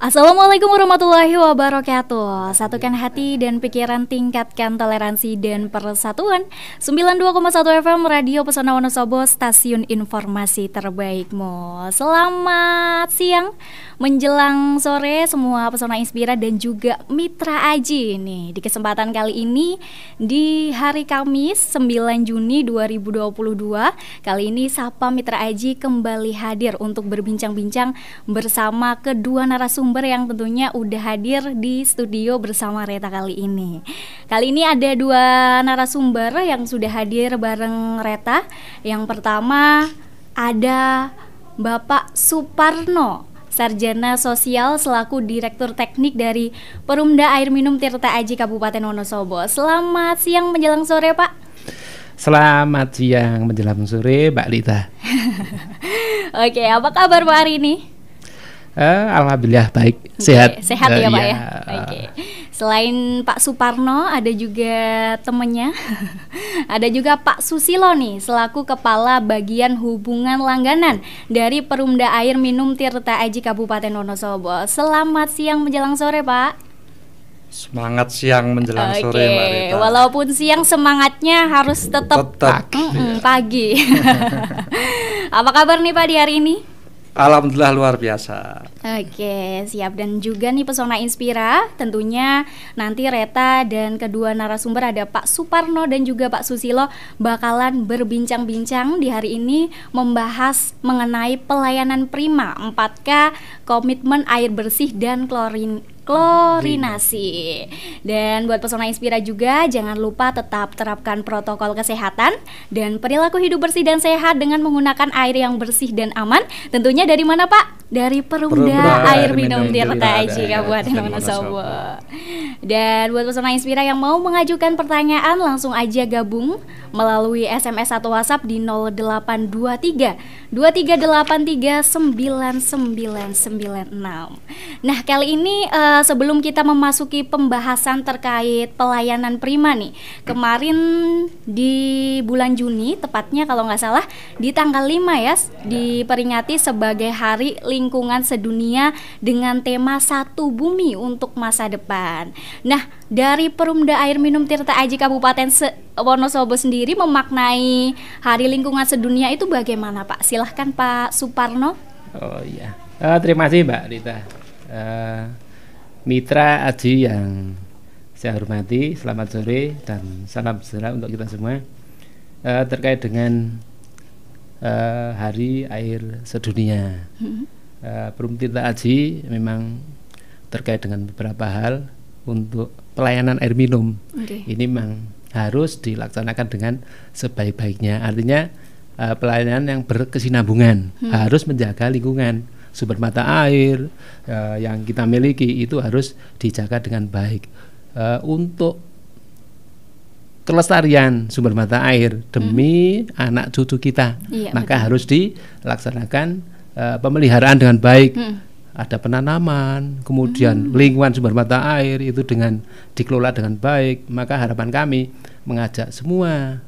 Assalamualaikum warahmatullahi wabarakatuh. Satukan hati dan pikiran, tingkatkan toleransi dan persatuan. 92,1 FM Radio Pesona Wonosobo, stasiun informasi terbaikmu. Selamat siang menjelang sore semua Pesona Inspira dan juga Mitra Aji. Nih, di kesempatan kali ini di hari Kamis 9 Juni 2022, kali ini Sapa Mitra Aji kembali hadir untuk berbincang-bincang bersama kedua narasumber yang tentunya udah hadir di studio bersama Reta kali ini. Kali ini ada dua narasumber yang sudah hadir bareng Reta. Yang pertama ada Bapak Suparno, Sarjana Sosial selaku Direktur Teknik dari Perumda Air Minum Tirta Aji Kabupaten Wonosobo. Selamat siang menjelang sore, Pak. Selamat siang menjelang sore, Mbak Lita. Oke, apa kabar Pak hari ini? Alhamdulillah baik, sehat. Sehat ya Pak ya. Oke. Selain Pak Suparno ada juga temennya. Ada juga Pak Susilo nih selaku Kepala Bagian Hubungan Langganan dari Perumda Air Minum Tirta Aji Kabupaten Wonosobo. Selamat siang menjelang sore Pak. Semangat siang menjelang sore Mbak Rita. Walaupun siang semangatnya harus tetap pagi. Apa kabar nih Pak di hari ini? Alhamdulillah luar biasa. Oke, siap. Dan juga nih Pesona Inspira, tentunya nanti Reta dan kedua narasumber ada Pak Suparno dan juga Pak Susilo bakalan berbincang-bincang di hari ini membahas mengenai pelayanan prima 4K, komitmen air bersih dan klorinasi. Dan buat Pesona Inspira juga jangan lupa tetap terapkan protokol kesehatan dan perilaku hidup bersih dan sehat dengan menggunakan air yang bersih dan aman. Tentunya dari mana Pak? Dari Perumda Air Minum Tirta Aji Kabupaten Wonosobo. Dan buat Pesona Inspira yang mau mengajukan pertanyaan langsung aja gabung melalui SMS atau WhatsApp di 0823 2383 9996. Nah, kali ini sebelum kita memasuki pembahasan terkait pelayanan prima nih, kemarin di bulan Juni, tepatnya kalau nggak salah di tanggal 5 ya, diperingati sebagai Hari Lingkungan Sedunia dengan tema Satu Bumi untuk Masa Depan. Nah, dari Perumda Air Minum Tirta Aji Kabupaten Wonosobo sendiri memaknai Hari Lingkungan Sedunia itu bagaimana Pak? Silahkan Pak Suparno. Oh iya, terima kasih Mbak Rita. Mitra Aji yang saya hormati, selamat sore dan salam sejahtera untuk kita semua. Terkait dengan Hari Air Sedunia, Perumda Tirta Aji memang terkait dengan beberapa hal untuk pelayanan air minum. Ini memang harus dilaksanakan dengan sebaik-baiknya. Artinya pelayanan yang berkesinambungan, harus menjaga lingkungan. Sumber mata air yang kita miliki itu harus dijaga dengan baik. Untuk kelestarian sumber mata air demi anak cucu kita, maka harus dilaksanakan pemeliharaan dengan baik. Ada penanaman, kemudian lingkungan sumber mata air itu dengan dikelola dengan baik. Maka harapan kami mengajak semua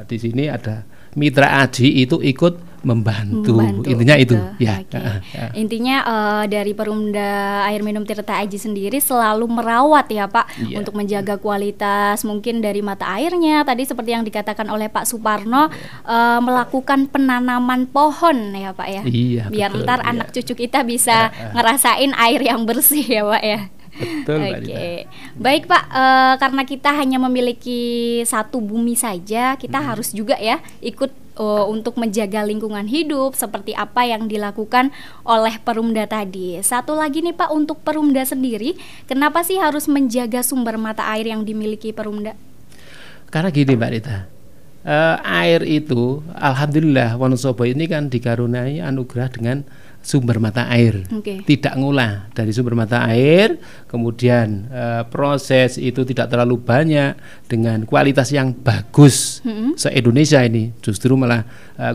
di sini ada Mitra Aji itu ikut membantu. Intinya itu ya. Intinya dari Perumda Air Minum Tirta Aji sendiri selalu merawat ya Pak, untuk menjaga kualitas mungkin dari mata airnya. Tadi seperti yang dikatakan oleh Pak Suparno, melakukan penanaman pohon ya Pak ya. Biar betul, ntar anak cucu kita bisa ngerasain air yang bersih ya Pak ya. Betul. Oke. Baik Pak, karena kita hanya memiliki satu bumi saja, kita harus juga ya ikut untuk menjaga lingkungan hidup seperti apa yang dilakukan oleh Perumda tadi. Satu lagi nih Pak, untuk Perumda sendiri, kenapa sih harus menjaga sumber mata air yang dimiliki Perumda? Karena gini Mbak Rita, air itu alhamdulillah Wonosobo ini kan dikaruniai anugerah dengan sumber mata air, tidak ngolah dari sumber mata air, kemudian proses itu tidak terlalu banyak dengan kualitas yang bagus. Se-Indonesia ini justru malah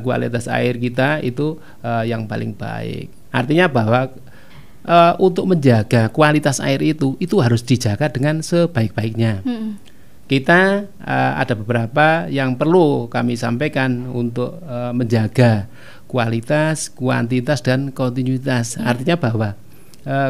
kualitas air kita itu yang paling baik. Artinya bahwa untuk menjaga kualitas air itu harus dijaga dengan sebaik-baiknya. Kita ada beberapa yang perlu kami sampaikan untuk menjaga kualitas, kuantitas, dan kontinuitas. Artinya bahwa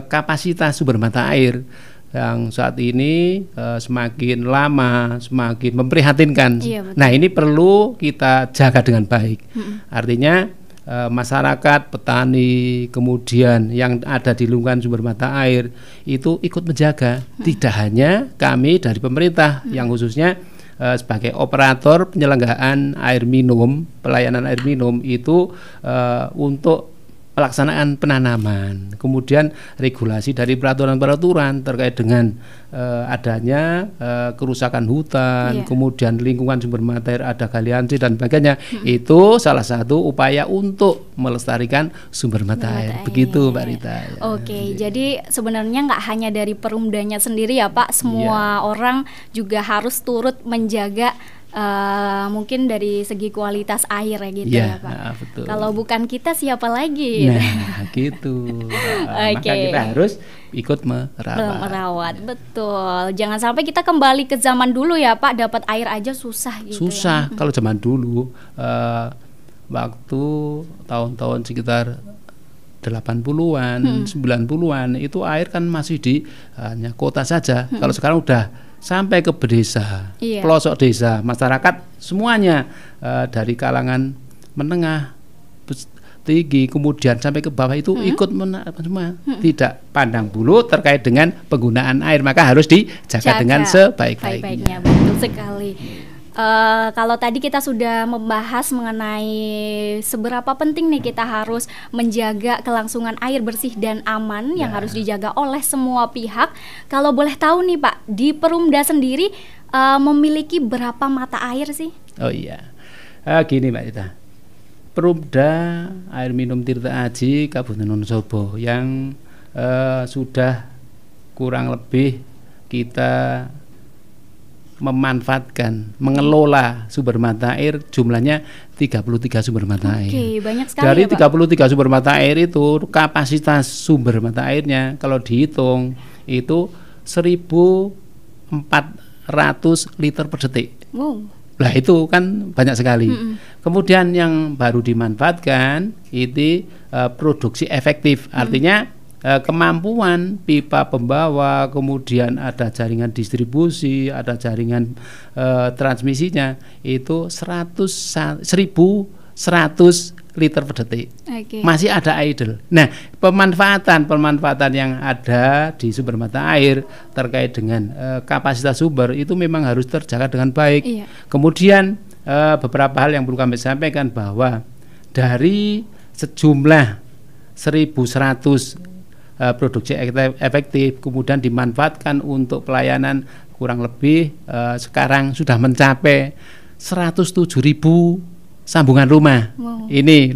kapasitas sumber mata air yang saat ini semakin lama semakin memprihatinkan. Nah, ini perlu kita jaga dengan baik. Artinya masyarakat, petani, kemudian yang ada di lingkungan sumber mata air itu ikut menjaga. Tidak hanya kami dari pemerintah yang khususnya sebagai operator penyelenggaraan air minum, pelayanan air minum itu untuk pelaksanaan penanaman, kemudian regulasi dari peraturan-peraturan terkait dengan adanya kerusakan hutan, kemudian lingkungan sumber mata air, ada galiansi dan sebagainya. Itu salah satu upaya untuk melestarikan sumber mata air. Begitu, Mbak Rita. Oke, jadi sebenarnya nggak hanya dari Perumdanya sendiri ya Pak, semua orang juga harus turut menjaga mungkin dari segi kualitas air ya gitu ya Pak. Betul. Kalau bukan kita siapa lagi? Nah, gitu. Maka kita harus ikut merawat. Betul. Jangan sampai kita kembali ke zaman dulu ya Pak, dapat air aja susah gitu. Susah kalau zaman dulu waktu tahun-tahun sekitar 80-an, 90-an itu air kan masih di hanya kota saja. Kalau sekarang udah sampai ke desa, pelosok desa, masyarakat semuanya dari kalangan menengah, tinggi, kemudian sampai ke bawah itu ikut semua, tidak pandang bulu terkait dengan penggunaan air, maka harus dijaga dengan sebaik-baiknya. Betul sekali. Kalau tadi kita sudah membahas mengenai seberapa penting nih kita harus menjaga kelangsungan air bersih dan aman yang harus dijaga oleh semua pihak. Kalau boleh tahu nih Pak, di Perumda sendiri memiliki berapa mata air sih? Oh iya, gini Mbak Ita, Perumda Air Minum Tirta Aji Kabupaten Wonosobo yang sudah kurang lebih kita memanfaatkan, mengelola sumber mata air jumlahnya 33 sumber mata air. Banyak sekali. Dari ya, 33 sumber mata air itu kapasitas sumber mata airnya kalau dihitung itu 1.400 liter per detik. Nah, itu kan banyak sekali. Kemudian yang baru dimanfaatkan itu produksi efektif, artinya kemampuan pipa pembawa, kemudian ada jaringan distribusi, ada jaringan transmisinya itu 1.100 liter per detik. Masih ada idle. Nah, pemanfaatan yang ada di sumber mata air terkait dengan kapasitas sumber itu memang harus terjaga dengan baik. Kemudian beberapa hal yang perlu kami sampaikan bahwa dari sejumlah 1.100 produksi efektif kemudian dimanfaatkan untuk pelayanan kurang lebih sekarang sudah mencapai 107.000 sambungan rumah. Ini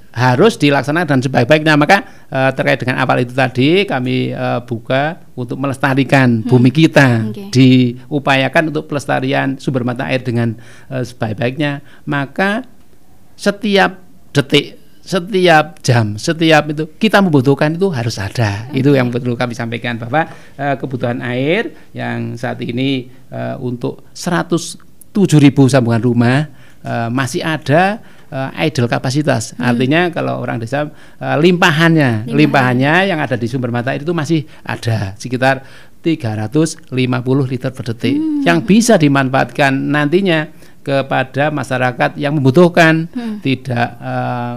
harus dilaksanakan dan sebaik-baiknya. Maka terkait dengan awal itu tadi kami buka untuk melestarikan bumi kita, diupayakan untuk pelestarian sumber mata air dengan sebaik-baiknya. Maka setiap detik, setiap jam, setiap itu kita membutuhkan itu harus ada. Itu yang perlu kami sampaikan bahwa kebutuhan air yang saat ini untuk 107.000 sambungan rumah masih ada idle kapasitas. Artinya kalau orang desa limpahannya yang ada di sumber mata air itu masih ada sekitar 350 liter per detik yang bisa dimanfaatkan nantinya kepada masyarakat yang membutuhkan, tidak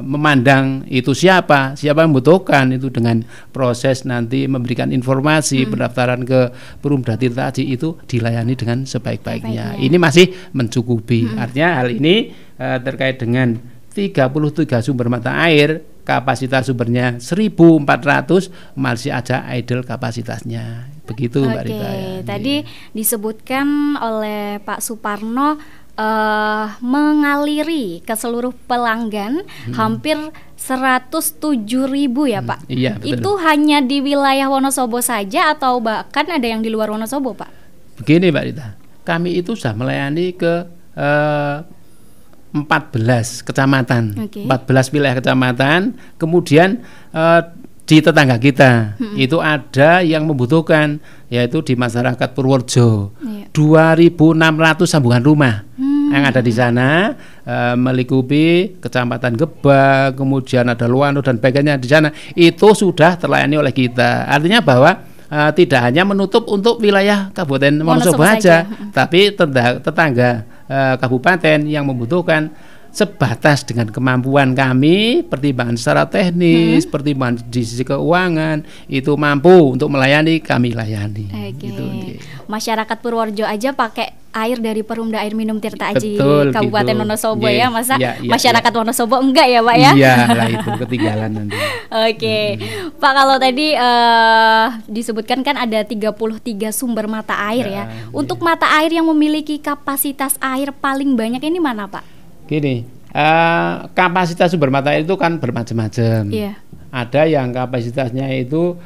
memandang itu siapa yang membutuhkan, itu dengan proses nanti memberikan informasi pendaftaran ke Perumda Tirta Aji itu dilayani dengan sebaik-baiknya. Ini masih mencukupi. Artinya hal ini terkait dengan 33 sumber mata air, kapasitas sumbernya 1.400, masih ada idle kapasitasnya. Begitu Mbak Rita. Tadi disebutkan oleh Pak Suparno mengaliri ke seluruh pelanggan hampir 107.000 ya Pak. Iya, betul. Itu hanya di wilayah Wonosobo saja atau bahkan ada yang di luar Wonosobo Pak? Begini Mbak Rita, kami itu sudah melayani ke 14 kecamatan, 14 wilayah kecamatan. Kemudian di tetangga kita itu ada yang membutuhkan, yaitu di masyarakat Purworejo 2.600 sambungan rumah yang ada di sana. melingkupi Kecamatan Gebang, kemudian ada Luano dan sebagainya di sana, itu sudah terlayani oleh kita. Artinya bahwa tidak hanya menutup untuk wilayah Kabupaten Wonosobo saja, tapi tetangga kabupaten yang membutuhkan sebatas dengan kemampuan kami, pertimbangan secara teknis, pertimbangan di sisi keuangan, itu mampu untuk melayani, kami layani. Gitu. Masyarakat Purworejo aja pakai air dari Perumda Air Minum Tirta Aji Kabupaten Wonosobo ya, masa masyarakat Wonosobo enggak ya Pak ya? Iya lah, itu ketinggalan nanti. Pak, kalau tadi disebutkan kan ada 33 sumber mata air ya. Untuk mata air yang memiliki kapasitas air paling banyak ini mana Pak? Gini, kapasitas sumber mata air itu kan bermacam-macam. Ada yang kapasitasnya itu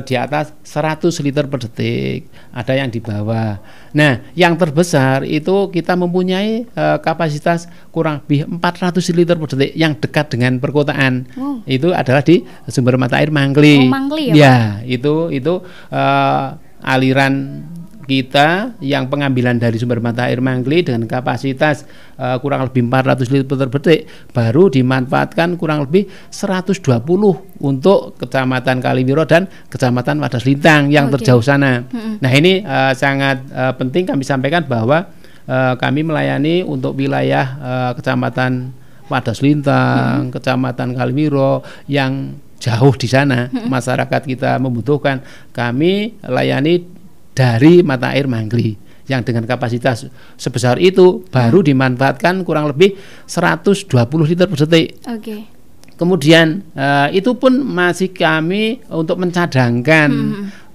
di atas 100 liter per detik, ada yang di bawah. Nah, yang terbesar itu kita mempunyai kapasitas kurang lebih 400 liter per detik yang dekat dengan perkotaan. Itu adalah di sumber mata air Mangli. Mangli ya, itu aliran kita yang pengambilan dari sumber mata air Mangli dengan kapasitas kurang lebih 400 liter per detik baru dimanfaatkan kurang lebih 120 untuk Kecamatan Kaliwiro dan Kecamatan Wadas Lintang yang terjauh sana. Nah, ini sangat penting kami sampaikan bahwa kami melayani untuk wilayah Kecamatan Wadas Lintang, Kecamatan Kaliwiro yang jauh di sana, masyarakat kita membutuhkan, kami layani dari mata air Mangli yang dengan kapasitas sebesar itu baru dimanfaatkan kurang lebih 120 liter per detik. Kemudian itu pun masih kami untuk mencadangkan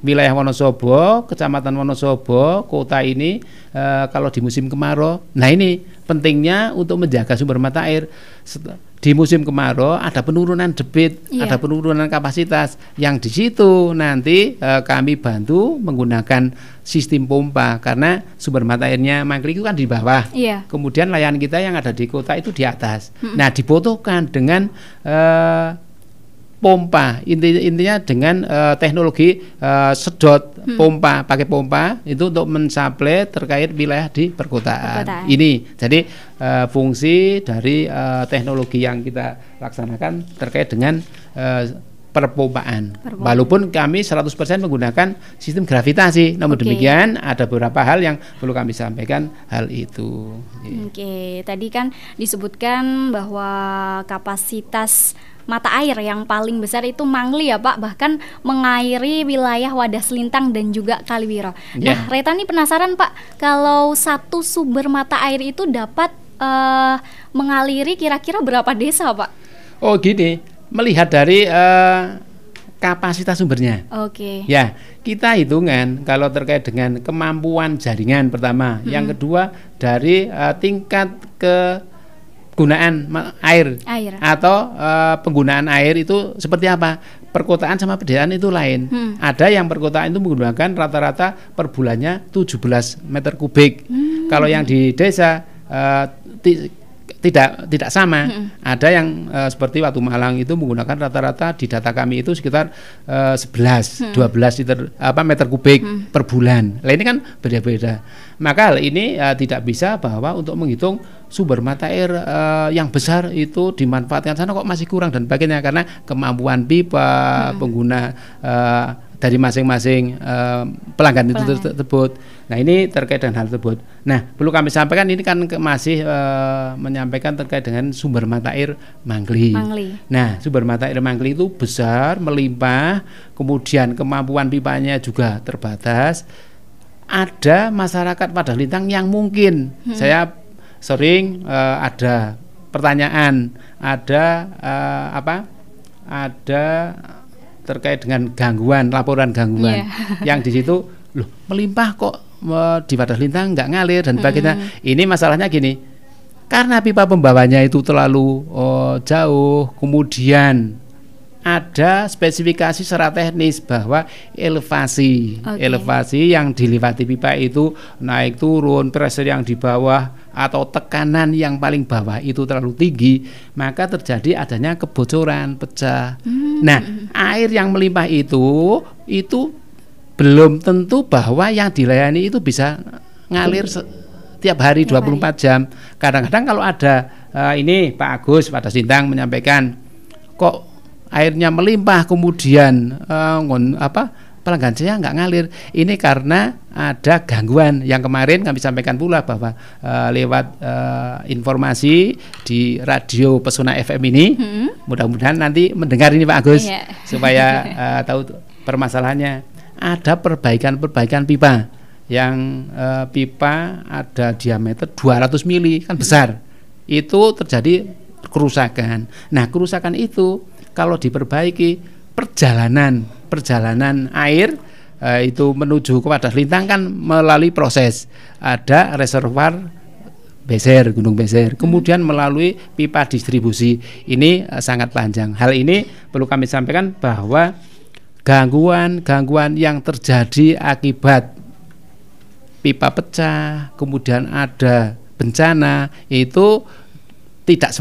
wilayah Wonosobo, Kecamatan Wonosobo, kota ini kalau di musim kemarau. Nah, ini pentingnya untuk menjaga sumber mata air. Di musim kemarau ada penurunan debit, ada penurunan kapasitas yang di situ nanti kami bantu menggunakan sistem pompa karena sumber mata airnya Mangli itu kan di bawah. Kemudian layanan kita yang ada di kota itu di atas. Nah, dibutuhkan dengan pompa, intinya dengan teknologi sedot pompa, pakai pompa itu untuk mensuplai terkait wilayah di perkotaan. Ini jadi fungsi dari teknologi yang kita laksanakan terkait dengan perpompaan. Walaupun kami 100% menggunakan sistem gravitasi, namun demikian ada beberapa hal yang perlu kami sampaikan hal itu. Tadi kan disebutkan bahwa kapasitas mata air yang paling besar itu Mangli ya Pak, bahkan mengairi wilayah Wadas Lintang dan juga Kaliwiro. Nah, Reta nih penasaran Pak, kalau satu sumber mata air itu dapat mengaliri kira-kira berapa desa Pak? Oh gini, melihat dari kapasitas sumbernya. Ya, kita hitungan kalau terkait dengan kemampuan jaringan pertama, yang kedua dari tingkat penggunaan air atau penggunaan air itu seperti apa. Perkotaan sama pedesaan itu lain. Ada yang perkotaan itu menggunakan rata-rata per bulannya 17 meter kubik. Kalau yang di desa tidak sama. Ada yang seperti Watu Malang itu menggunakan rata-rata di data kami itu sekitar 12 liter meter kubik per bulan. Nah, ini kan beda-beda. Maka hal ini tidak bisa bahwa untuk menghitung sumber mata air yang besar itu dimanfaatkan sana kok masih kurang dan sebagainya karena kemampuan pipa pengguna dari masing-masing pelanggan itu tersebut. Nah, ini terkait dengan hal tersebut. Nah, perlu kami sampaikan ini kan masih menyampaikan terkait dengan sumber mata air Mangli. Nah, sumber mata air Mangli itu besar, melimpah, kemudian kemampuan pipanya juga terbatas. Ada masyarakat Wadas Lintang yang mungkin saya sering ada pertanyaan, ada terkait dengan laporan gangguan yang di situ loh melimpah kok di Wadas Lintang nggak ngalir dan sebagainya. Ini masalahnya gini, karena pipa pembawanya itu terlalu jauh, kemudian ada spesifikasi secara teknis bahwa elevasi yang dilewati pipa itu naik turun, pressure yang di bawah atau tekanan yang paling bawah itu terlalu tinggi, maka terjadi adanya kebocoran, pecah. Nah, air yang melimpah itu belum tentu bahwa yang dilayani itu bisa ngalir tiap hari 24 jam. Kadang-kadang kalau ada ini Pak Agus pada Sintang menyampaikan kok airnya melimpah kemudian pelanggan saya nggak ngalir. Ini karena ada gangguan yang kemarin kami sampaikan pula bahwa lewat informasi di radio Pesona FM ini, mudah-mudahan nanti mendengar ini Pak Agus supaya tahu permasalahannya. Ada perbaikan pipa yang pipa ada diameter 200 mili kan besar, itu terjadi kerusakan. Nah kerusakan itu kalau diperbaiki perjalanan air itu menuju kepada Lintang kan melalui proses ada reservoir Beser, Gunung Beser, kemudian melalui pipa distribusi. Ini sangat panjang. Hal ini perlu kami sampaikan bahwa gangguan yang terjadi akibat pipa pecah, kemudian ada bencana, itu tidak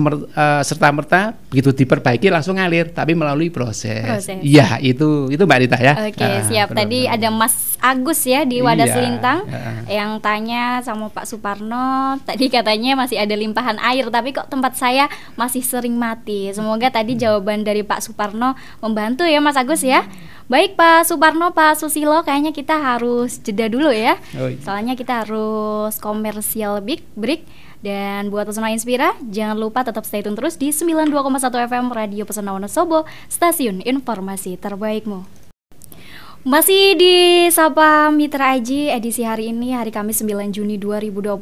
serta-merta begitu diperbaiki langsung ngalir, tapi melalui proses. Iya, itu Mbak Rita ya. Oke, siap. Tadi ada Mas Agus ya di Wadas Lintang yang tanya sama Pak Suparno, tadi katanya masih ada limpahan air, tapi kok tempat saya masih sering mati. Semoga tadi jawaban dari Pak Suparno membantu ya Mas Agus ya. Baik Pak Suparno, Pak Susilo, kayaknya kita harus jeda dulu ya. Soalnya kita harus komersial break. Dan buat Pesona Inspira, jangan lupa tetap stay tune terus di 92,1 FM Radio Pesona Wonosobo, stasiun informasi terbaikmu. Masih di Sapa Mitra Aji edisi hari ini, hari Kamis 9 Juni 2022.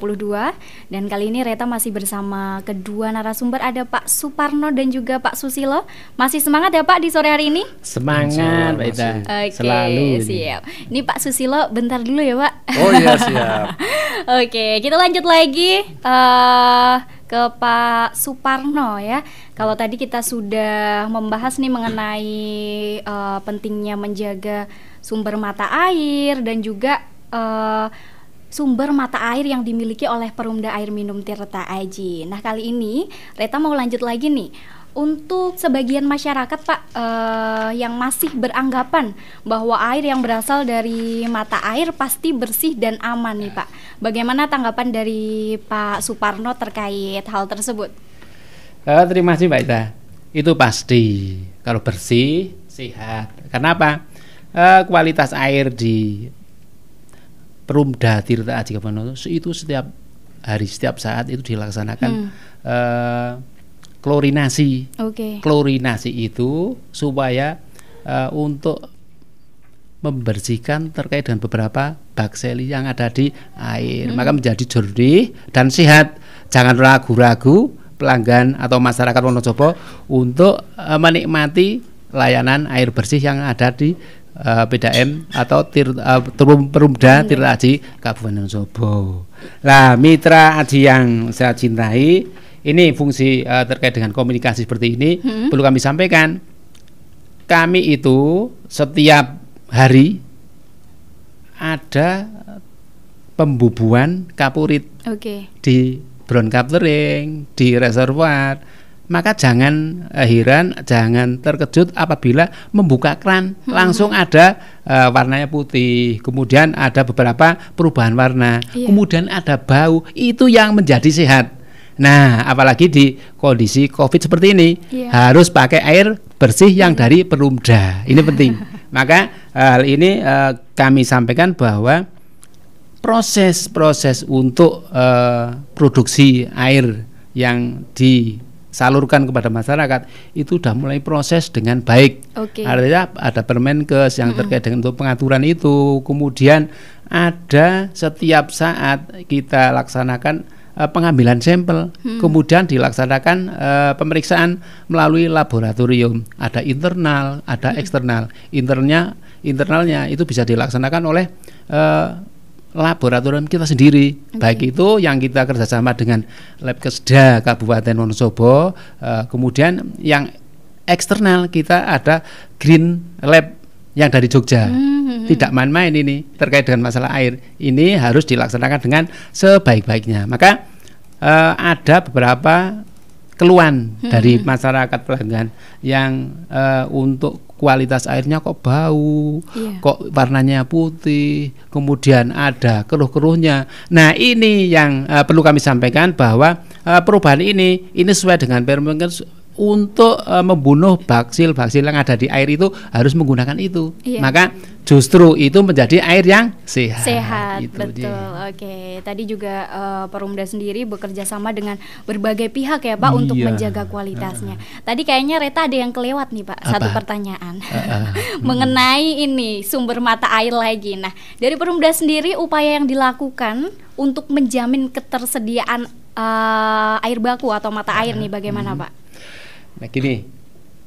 Dan kali ini Reta masih bersama kedua narasumber, ada Pak Suparno dan juga Pak Susilo. Masih semangat ya Pak di sore hari ini? Semangat Pak Ita. Selalu siap. Ini Pak Susilo bentar dulu ya Pak. Oh iya siap. Oke, kita lanjut lagi ke Pak Suparno ya. Kalau tadi kita sudah membahas nih mengenai pentingnya menjaga sumber mata air dan juga sumber mata air yang dimiliki oleh Perumda Air Minum Tirta Aji. Nah kali ini Reta mau lanjut lagi nih. Untuk sebagian masyarakat Pak yang masih beranggapan bahwa air yang berasal dari mata air pasti bersih dan aman nih Pak. Bagaimana tanggapan dari Pak Suparno terkait hal tersebut? Terima kasih Mbak Ita. Itu pasti kalau bersih, sehat. Kenapa? Kualitas air di Perumda Tirta Aji Kabupaten itu setiap hari, setiap saat itu dilaksanakan klorinasi. Klorinasi itu supaya untuk membersihkan terkait dengan beberapa bakteri yang ada di air, maka menjadi jernih dan sehat. Jangan ragu-ragu pelanggan atau masyarakat Wonosobo untuk menikmati layanan air bersih yang ada di PDAM atau Perumda Tirta Aji Kabupaten Wonosobo. Nah, mitra Aji yang saya cintai, ini fungsi terkait dengan komunikasi seperti ini perlu kami sampaikan. Kami itu setiap hari ada pembubuhan kapurit di ground coupling, di reservoir. Maka jangan heran, jangan terkejut apabila membuka kran langsung ada warnanya putih, kemudian ada beberapa perubahan warna, kemudian ada bau. Itu yang menjadi sehat. Nah, apalagi di kondisi COVID seperti ini, harus pakai air bersih yang dari Perumda. Ini penting. Maka hal ini kami sampaikan bahwa proses untuk produksi air yang disalurkan kepada masyarakat itu sudah mulai proses dengan baik. Artinya ada Permenkes yang terkait dengan untuk pengaturan itu. Kemudian ada setiap saat kita laksanakan pengambilan sampel, kemudian dilaksanakan pemeriksaan melalui laboratorium. Ada internal, ada eksternal. Internalnya itu bisa dilaksanakan oleh laboratorium kita sendiri. Baik itu yang kita kerjasama dengan Labkesda Kabupaten Wonosobo, kemudian yang eksternal kita ada Green Lab yang dari Jogja. Tidak main-main ini terkait dengan masalah air. Ini harus dilaksanakan dengan sebaik-baiknya. Maka ada beberapa keluhan dari masyarakat pelanggan yang untuk kualitas airnya kok bau, kok warnanya putih, kemudian ada keruh-keruhnya. Nah ini yang perlu kami sampaikan bahwa perubahan ini sesuai dengan Permenkes untuk membunuh baksil-baksil yang ada di air itu harus menggunakan itu. Maka justru itu menjadi air yang sehat. Gitu, betul. Oke, tadi juga Perumda sendiri bekerja sama dengan berbagai pihak ya Pak untuk menjaga kualitasnya. Tadi kayaknya Reta ada yang kelewat nih Pak. Satu pertanyaan mengenai ini sumber mata air lagi. Nah, dari Perumda sendiri upaya yang dilakukan untuk menjamin ketersediaan air baku atau mata air nih bagaimana Pak? Nah gini,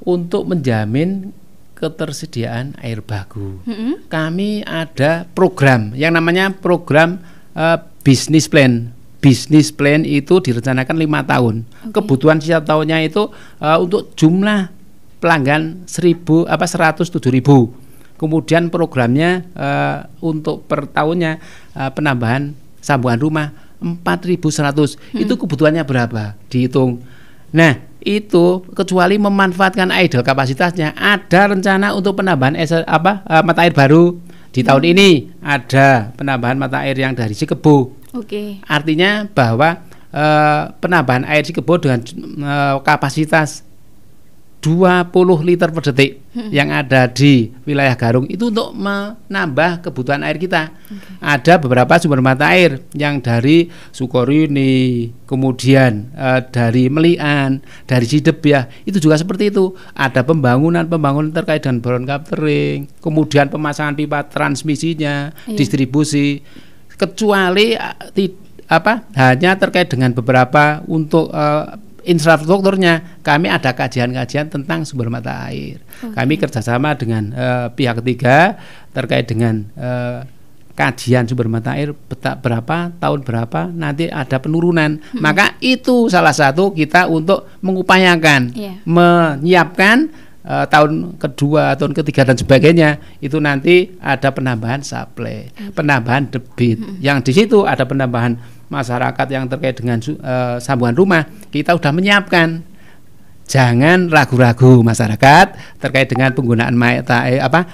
untuk menjamin ketersediaan air baku, kami ada program yang namanya program business plan. Business plan itu direncanakan 5 tahun. Kebutuhan setiap tahunnya itu untuk jumlah pelanggan 107.000. Kemudian programnya untuk per tahunnya penambahan sambungan rumah 4.100. Itu kebutuhannya berapa? Dihitung. Nah itu kecuali memanfaatkan idle kapasitasnya, ada rencana untuk penambahan mata air baru di tahun ini, ada penambahan mata air yang dari Cikebo. Artinya bahwa penambahan air Cikebo dengan kapasitas 20 liter per detik yang ada di wilayah Garung itu untuk menambah kebutuhan air kita. Ada beberapa sumber mata air yang dari Sukorini, kemudian dari Melian, dari Cidebyah, itu juga seperti itu. Ada pembangunan terkait dengan boron capturing, kemudian pemasangan pipa transmisinya, distribusi. Kecuali hanya terkait dengan beberapa untuk infrastrukturnya, kami ada kajian-kajian tentang sumber mata air. Kami kerjasama dengan pihak ketiga terkait dengan kajian sumber mata air berapa tahun berapa nanti ada penurunan. Maka itu salah satu kita untuk mengupayakan menyiapkan tahun kedua, tahun ketiga dan sebagainya itu nanti ada penambahan supply, penambahan debit. Yang di situ ada penambahan masyarakat yang terkait dengan sambungan rumah, kita sudah menyiapkan. Jangan ragu-ragu masyarakat terkait dengan penggunaan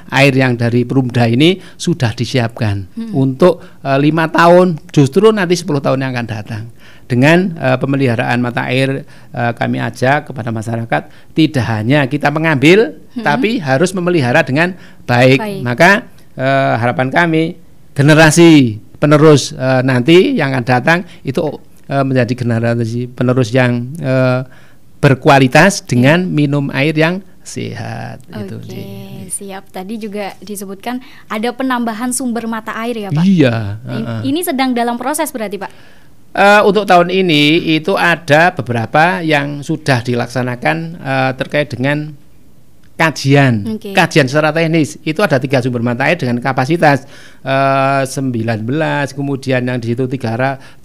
air yang dari Perumda ini sudah disiapkan untuk 5 tahun, justru nanti 10 tahun yang akan datang. Dengan pemeliharaan mata air, kami ajak kepada masyarakat tidak hanya kita mengambil, tapi harus memelihara dengan baik. Maka harapan kami generasi penerus nanti yang akan datang itu menjadi generasi penerus yang berkualitas dengan minum air yang sehat. Siap. Tadi juga disebutkan ada penambahan sumber mata air ya Pak? Iya. Ini sedang dalam proses berarti Pak? Untuk tahun ini itu ada beberapa yang sudah dilaksanakan terkait dengan kajian secara teknis. Itu ada 3 sumber mata air dengan kapasitas 19, kemudian yang di situ 30,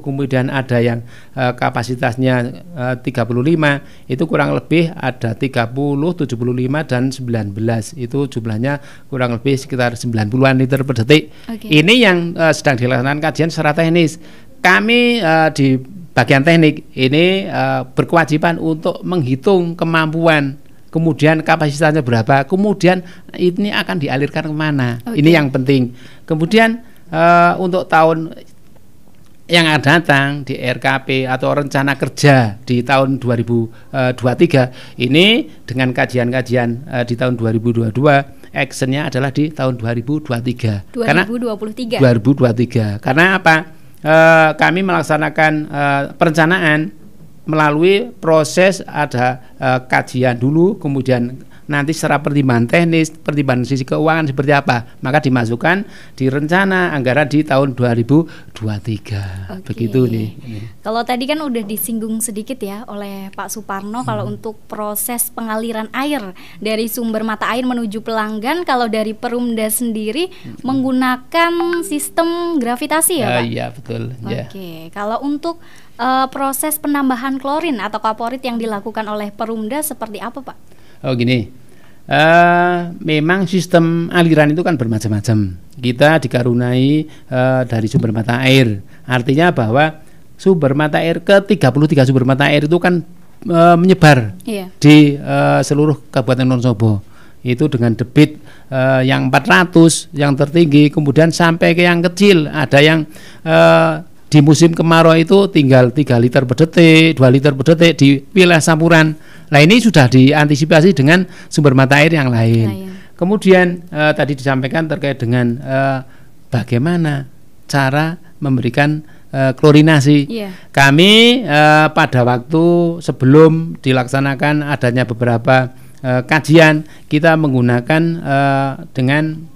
kemudian ada yang kapasitasnya 35. Itu kurang lebih ada 30, 75 dan 19. Itu jumlahnya kurang lebih sekitar 90-an liter per detik. Ini yang sedang dilaksanakan kajian secara teknis. Kami di bagian teknik ini berkewajiban untuk menghitung kemampuan, kemudian kapasitasnya berapa, kemudian ini akan dialirkan kemana. Ini yang penting. Kemudian untuk tahun yang akan datang di RKP atau rencana kerja di tahun 2023 ini dengan kajian-kajian di tahun 2022, actionnya adalah di tahun 2023. 2023. Karena apa? Kami melaksanakan perencanaan melalui proses ada kajian dulu, kemudian nanti secara pertimbangan teknis, pertimbangan sisi keuangan seperti apa, maka dimasukkan di rencana anggaran di tahun 2023. Begitu nih. Kalau tadi kan udah disinggung sedikit ya oleh Pak Suparno kalau untuk proses pengaliran air dari sumber mata air menuju pelanggan, kalau dari Perumda sendiri menggunakan sistem gravitasi ya Pak? Iya betul. Kalau untuk proses penambahan klorin atau kaporit yang dilakukan oleh Perumda seperti apa Pak? Memang sistem aliran itu kan bermacam-macam. Kita dikaruniai dari sumber mata air. Artinya bahwa sumber mata air ke-33 sumber mata air itu kan menyebar di seluruh Kabupaten Wonosobo. Itu dengan debit yang 400 yang tertinggi, kemudian sampai ke yang kecil, ada yang di musim kemarau itu tinggal 3 liter per detik, 2 liter per detik di wilayah Samuran. Nah ini sudah diantisipasi dengan sumber mata air yang lain. Kemudian tadi disampaikan terkait dengan bagaimana cara memberikan klorinasi. Kami pada waktu sebelum dilaksanakan adanya beberapa kajian, kita menggunakan dengan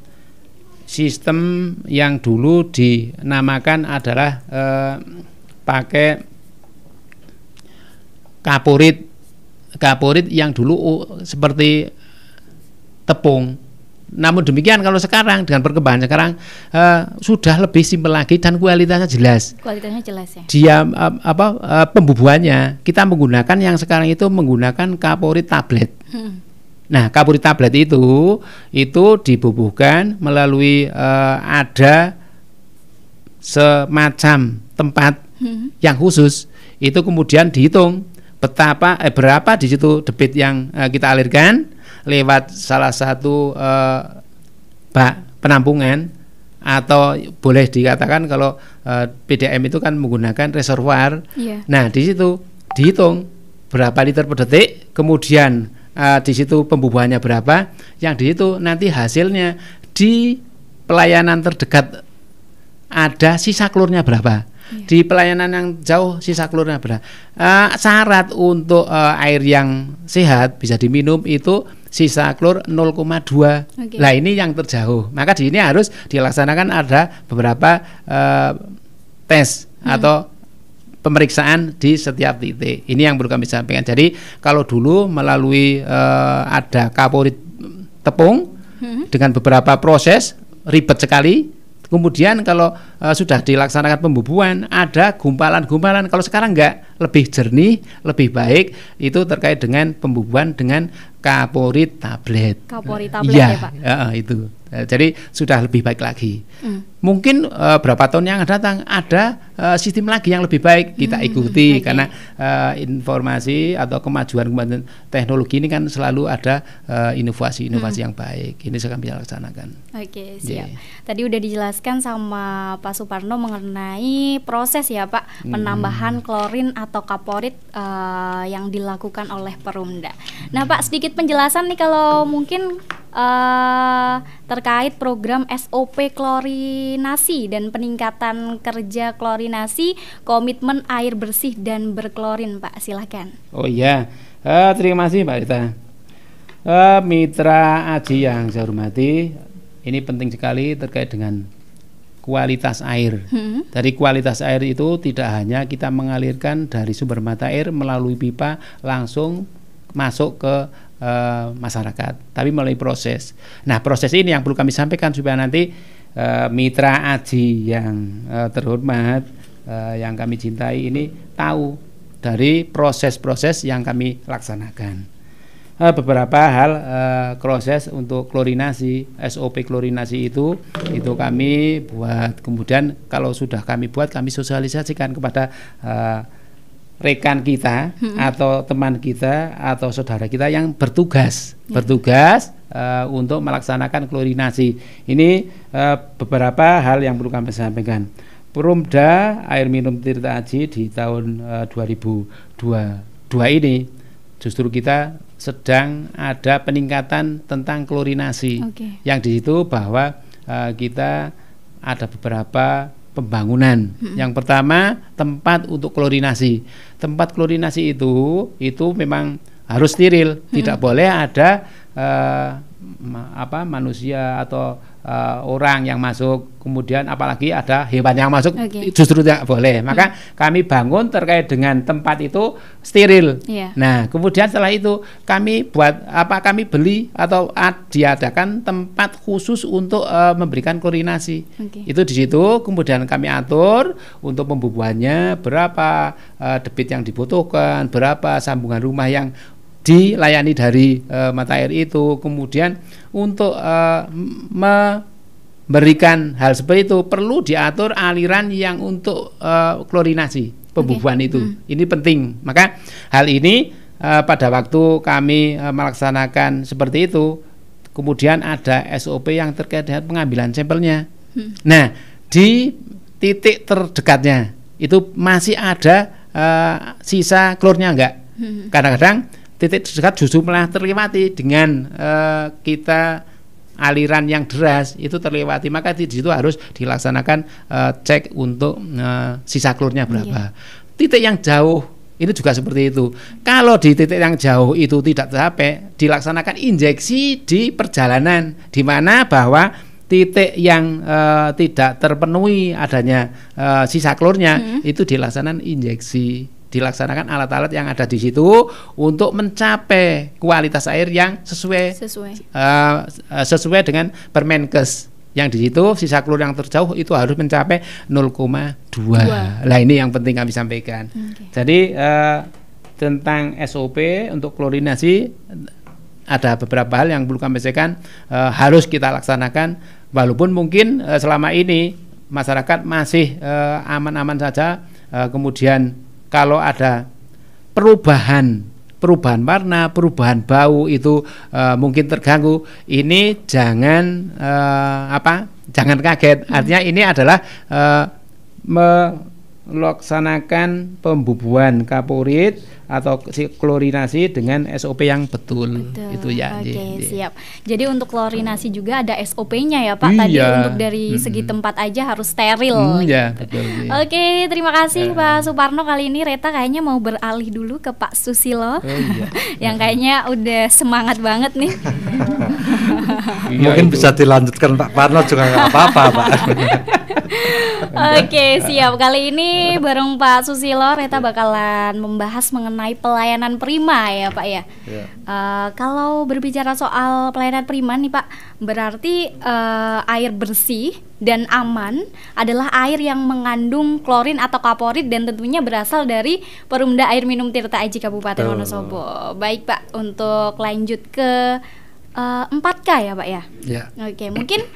sistem yang dulu dinamakan adalah pakai kaporit yang dulu seperti tepung. Namun demikian kalau sekarang dengan perkembangan sekarang sudah lebih simpel lagi dan kualitasnya jelas. Kualitasnya jelas ya. Dia pembubuhannya kita menggunakan yang sekarang itu menggunakan kaporit tablet. Nah, kaporit tablet itu dibubuhkan melalui ada semacam tempat yang khusus. Itu kemudian dihitung berapa di situ debit yang kita alirkan lewat salah satu bak penampungan, atau boleh dikatakan kalau PDM itu kan menggunakan reservoir. Nah, di situ dihitung berapa liter per detik, kemudian di situ pembubuhannya berapa, yang di situ nanti hasilnya di pelayanan terdekat ada sisa klornya berapa. Di pelayanan yang jauh sisa klornya berapa. Syarat untuk air yang sehat bisa diminum itu sisa klor 0,2. Nah ini yang terjauh. Maka di sini harus dilaksanakan ada beberapa tes atau pemeriksaan di setiap titik. Ini yang perlu kami sampaikan. Jadi kalau dulu melalui ada kaporit tepung dengan beberapa proses ribet sekali. Kemudian kalau sudah dilaksanakan pembubuhan ada gumpalan-gumpalan. Kalau sekarang enggak, lebih jernih, lebih baik. Itu terkait dengan pembubuhan dengan kaporit tablet. Kaporit tablet ya Pak? Itu. Jadi sudah lebih baik lagi. Mungkin berapa tahun yang datang ada sistem lagi yang lebih baik kita ikuti. Karena informasi atau kemajuan teknologi ini kan selalu ada inovasi-inovasi yang baik. Ini sedang kami laksanakan. Oke, siap. Tadi udah dijelaskan sama Pak Suparno mengenai proses ya Pak, penambahan klorin atau kaporit yang dilakukan oleh Perumda. Nah Pak, sedikit penjelasan nih kalau mungkin terkait program SOP klorinasi dan peningkatan kerja klorinasi, komitmen air bersih dan berklorin Pak, silakan. Oh iya, terima kasih Mbak Rita. Mitra Aji yang saya hormati, ini penting sekali terkait dengan kualitas air. Dari kualitas air itu tidak hanya kita mengalirkan dari sumber mata air melalui pipa langsung masuk ke masyarakat, tapi melalui proses. Nah, proses ini yang perlu kami sampaikan supaya nanti mitra Aji yang terhormat, yang kami cintai ini tahu dari proses-proses yang kami laksanakan. Beberapa hal proses untuk klorinasi, SOP klorinasi itu kami buat. Kemudian kalau sudah kami buat, kami sosialisasikan kepada rekan kita atau teman kita atau saudara kita yang bertugas untuk melaksanakan klorinasi. Ini beberapa hal yang perlu kami sampaikan. Perumda Air Minum Tirta Aji di tahun 2022 ini justru kita sedang ada peningkatan tentang klorinasi. Yang di situ bahwa kita ada beberapa pembangunan. Yang pertama, tempat untuk klorinasi. Tempat klorinasi itu memang harus steril, tidak boleh ada manusia atau orang yang masuk, kemudian apalagi ada hewan yang masuk, justru tidak boleh. Maka kami bangun terkait dengan tempat itu steril. Nah, kemudian setelah itu kami beli atau diadakan tempat khusus untuk memberikan klorinasi. Itu di situ kemudian kami atur untuk pembubuhannya berapa debit yang dibutuhkan, berapa sambungan rumah yang dilayani dari mata air itu. Kemudian untuk memberikan hal seperti itu perlu diatur aliran yang untuk klorinasi pembubuhan itu. Ini penting. Maka hal ini pada waktu kami melaksanakan seperti itu, kemudian ada SOP yang terkait dengan pengambilan sampelnya. Nah, di titik terdekatnya itu masih ada sisa klornya enggak. Kadang-kadang titik terdekat justru malah terlewati dengan kita aliran yang deras itu terlewati, maka di situ harus dilaksanakan cek untuk sisa klornya berapa. Titik yang jauh ini juga seperti itu. Kalau di titik yang jauh itu tidak tercapai, dilaksanakan injeksi di perjalanan, di mana bahwa titik yang tidak terpenuhi adanya sisa klornya itu dilaksanakan injeksi, dilaksanakan alat-alat yang ada di situ untuk mencapai kualitas air yang sesuai dengan Permenkes. Yang di situ sisa klor yang terjauh itu harus mencapai 0,2. Lah ini yang penting kami sampaikan. Jadi tentang SOP untuk klorinasi ada beberapa hal yang perlu kami sampaikan, harus kita laksanakan, walaupun mungkin selama ini masyarakat masih aman-aman saja. Kemudian kalau ada perubahan warna, perubahan bau itu mungkin terganggu, ini jangan jangan kaget. Artinya ini adalah melaksanakan pembubuhan kaporit atau klorinasi dengan SOP yang betul. Itu ya. Oke, siap. Jadi untuk klorinasi juga ada SOP-nya ya Pak. Tadi untuk dari segi tempat aja harus steril. Iya, betul. Oke, terima kasih Pak Suparno. Kali ini Reta kayaknya mau beralih dulu ke Pak Susilo. Yang kayaknya udah semangat banget nih. Mungkin bisa dilanjutkan Pak Parno juga nggak apa-apa Pak. Oke, siap. Kali ini bareng Pak Susilo, Reta bakalan membahas mengenai pelayanan prima ya Pak ya. Kalau berbicara soal pelayanan prima nih Pak, berarti air bersih dan aman adalah air yang mengandung klorin atau kaporit dan tentunya berasal dari Perumda Air Minum Tirta Aji Kabupaten Wonosobo. Baik Pak, untuk lanjut ke 4K ya Pak ya. Oke, mungkin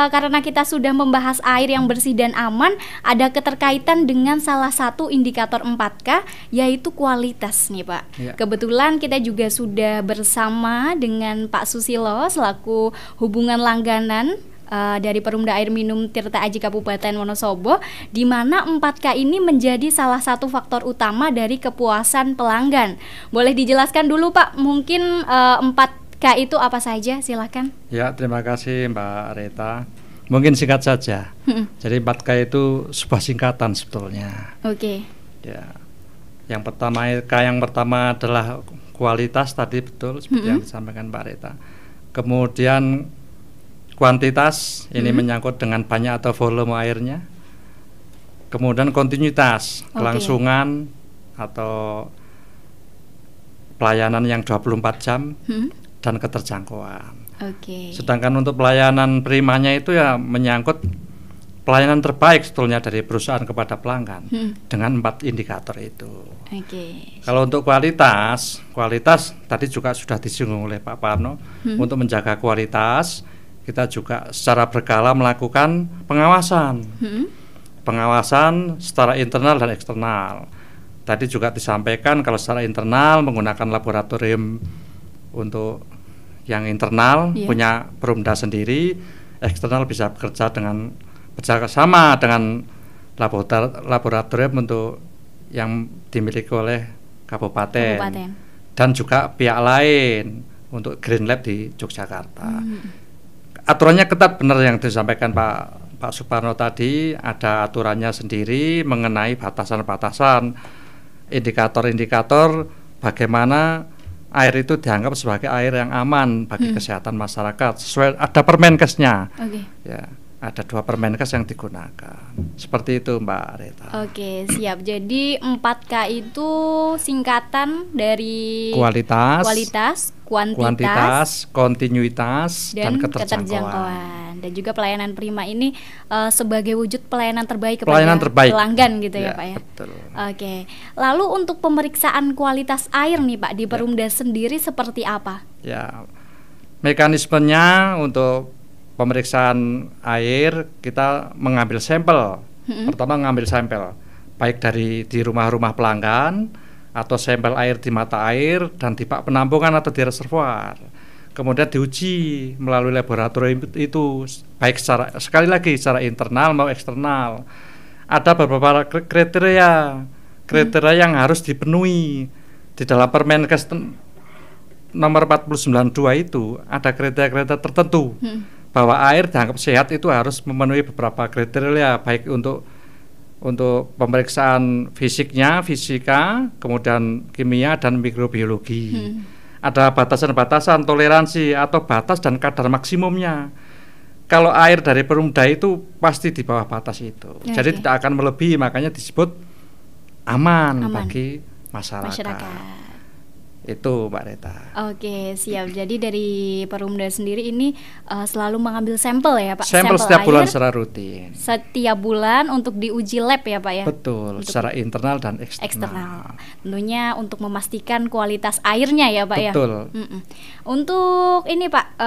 karena kita sudah membahas air yang bersih dan aman, ada keterkaitan dengan salah satu indikator 4K, yaitu kualitas nih Pak. Kebetulan kita juga sudah bersama dengan Pak Susilo selaku hubungan langganan dari Perumda Air Minum Tirta Aji Kabupaten Wonosobo, di mana 4K ini menjadi salah satu faktor utama dari kepuasan pelanggan. Boleh dijelaskan dulu Pak, mungkin 4K itu apa saja, silakan. Ya, terima kasih Mbak Reta. Mungkin singkat saja. Jadi 4K itu sebuah singkatan sebetulnya. Ya, yang pertama adalah kualitas tadi betul seperti yang disampaikan Mbak Reta. Kemudian kuantitas ini menyangkut dengan banyak atau volume airnya. Kemudian kontinuitas, kelangsungan atau pelayanan yang 24 jam. Dan keterjangkauan. Sedangkan untuk pelayanan primanya itu ya menyangkut pelayanan terbaik sebetulnya dari perusahaan kepada pelanggan dengan 4 indikator itu. Kalau untuk kualitas tadi juga sudah disinggung oleh Pak Parno. Untuk menjaga kualitas kita juga secara berkala melakukan pengawasan. Pengawasan secara internal dan eksternal. Tadi juga disampaikan kalau secara internal menggunakan laboratorium. Untuk yang internal punya Perumda sendiri, eksternal bisa bekerja sama dengan laboratorium untuk yang dimiliki oleh kabupaten. Dan juga pihak lain untuk Green Lab di Yogyakarta. Aturannya ketat benar yang disampaikan Pak Suparno tadi, ada aturannya sendiri mengenai batasan-batasan, indikator-indikator bagaimana air itu dianggap sebagai air yang aman bagi kesehatan masyarakat. Sesuai ada Permenkesnya. Ya, ada 2 Permenkes yang digunakan. Seperti itu Mbak Reta. Siap. Jadi 4K itu singkatan dari kualitas, kuantitas, kontinuitas dan keterjangkauan. Dan juga pelayanan prima ini sebagai wujud pelayanan terbaik kepada pelanggan gitu ya Pak ya. Betul. Lalu untuk pemeriksaan kualitas air nih Pak di Perumda sendiri seperti apa? Ya, mekanismenya untuk pemeriksaan air kita mengambil sampel. Pertama mengambil sampel baik di rumah-rumah pelanggan atau sampel air di mata air dan di bak penampungan atau di reservoir. Kemudian diuji melalui laboratorium itu baik secara internal maupun eksternal. ada beberapa kriteria yang harus dipenuhi. Di dalam Permenkes nomor 492 itu ada kriteria-kriteria tertentu bahwa air dianggap sehat itu harus memenuhi beberapa kriteria, baik untuk pemeriksaan fisika, kemudian kimia dan mikrobiologi. Ada batasan-batasan toleransi atau batas dan kadar maksimumnya. Kalau air dari Perumda itu pasti di bawah batas itu. Jadi tidak akan melebihi, makanya disebut aman. Bagi masyarakat. Itu Mbak Reta. Oke, siap. Jadi dari Perumda sendiri ini selalu mengambil sampel ya Pak? Sampel setiap bulan secara rutin. Setiap bulan untuk diuji lab ya Pak ya? Betul, untuk secara internal dan eksternal. Tentunya untuk memastikan kualitas airnya ya Pak ya? Betul. Untuk ini Pak,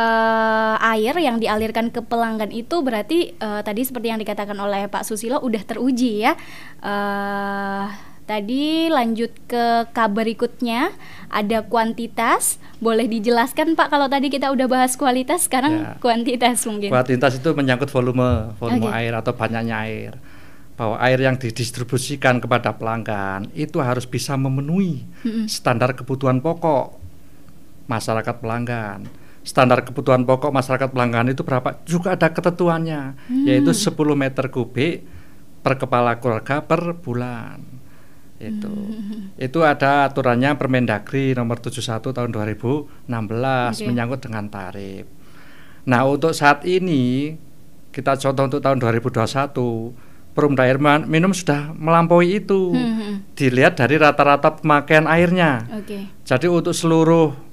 air yang dialirkan ke pelanggan itu berarti tadi seperti yang dikatakan oleh Pak Susilo udah teruji ya. Tadi lanjut ke kabar berikutnya, ada kuantitas. Boleh dijelaskan Pak, kalau tadi kita udah bahas kualitas, sekarang kuantitas mungkin. Kuantitas itu menyangkut volume air atau banyaknya air. Bahwa air yang didistribusikan kepada pelanggan itu harus bisa memenuhi standar kebutuhan pokok masyarakat pelanggan. Standar kebutuhan pokok masyarakat pelanggan itu berapa? Juga ada ketentuannya, yaitu 10 meter kubik per kepala keluarga per bulan. Itu ada aturannya Permendagri nomor 71 tahun 2016 menyangkut dengan tarif. Nah, untuk saat ini kita contoh untuk tahun 2021 Perumda Air Minum sudah melampaui itu. Dilihat dari rata-rata pemakaian airnya. Jadi untuk seluruh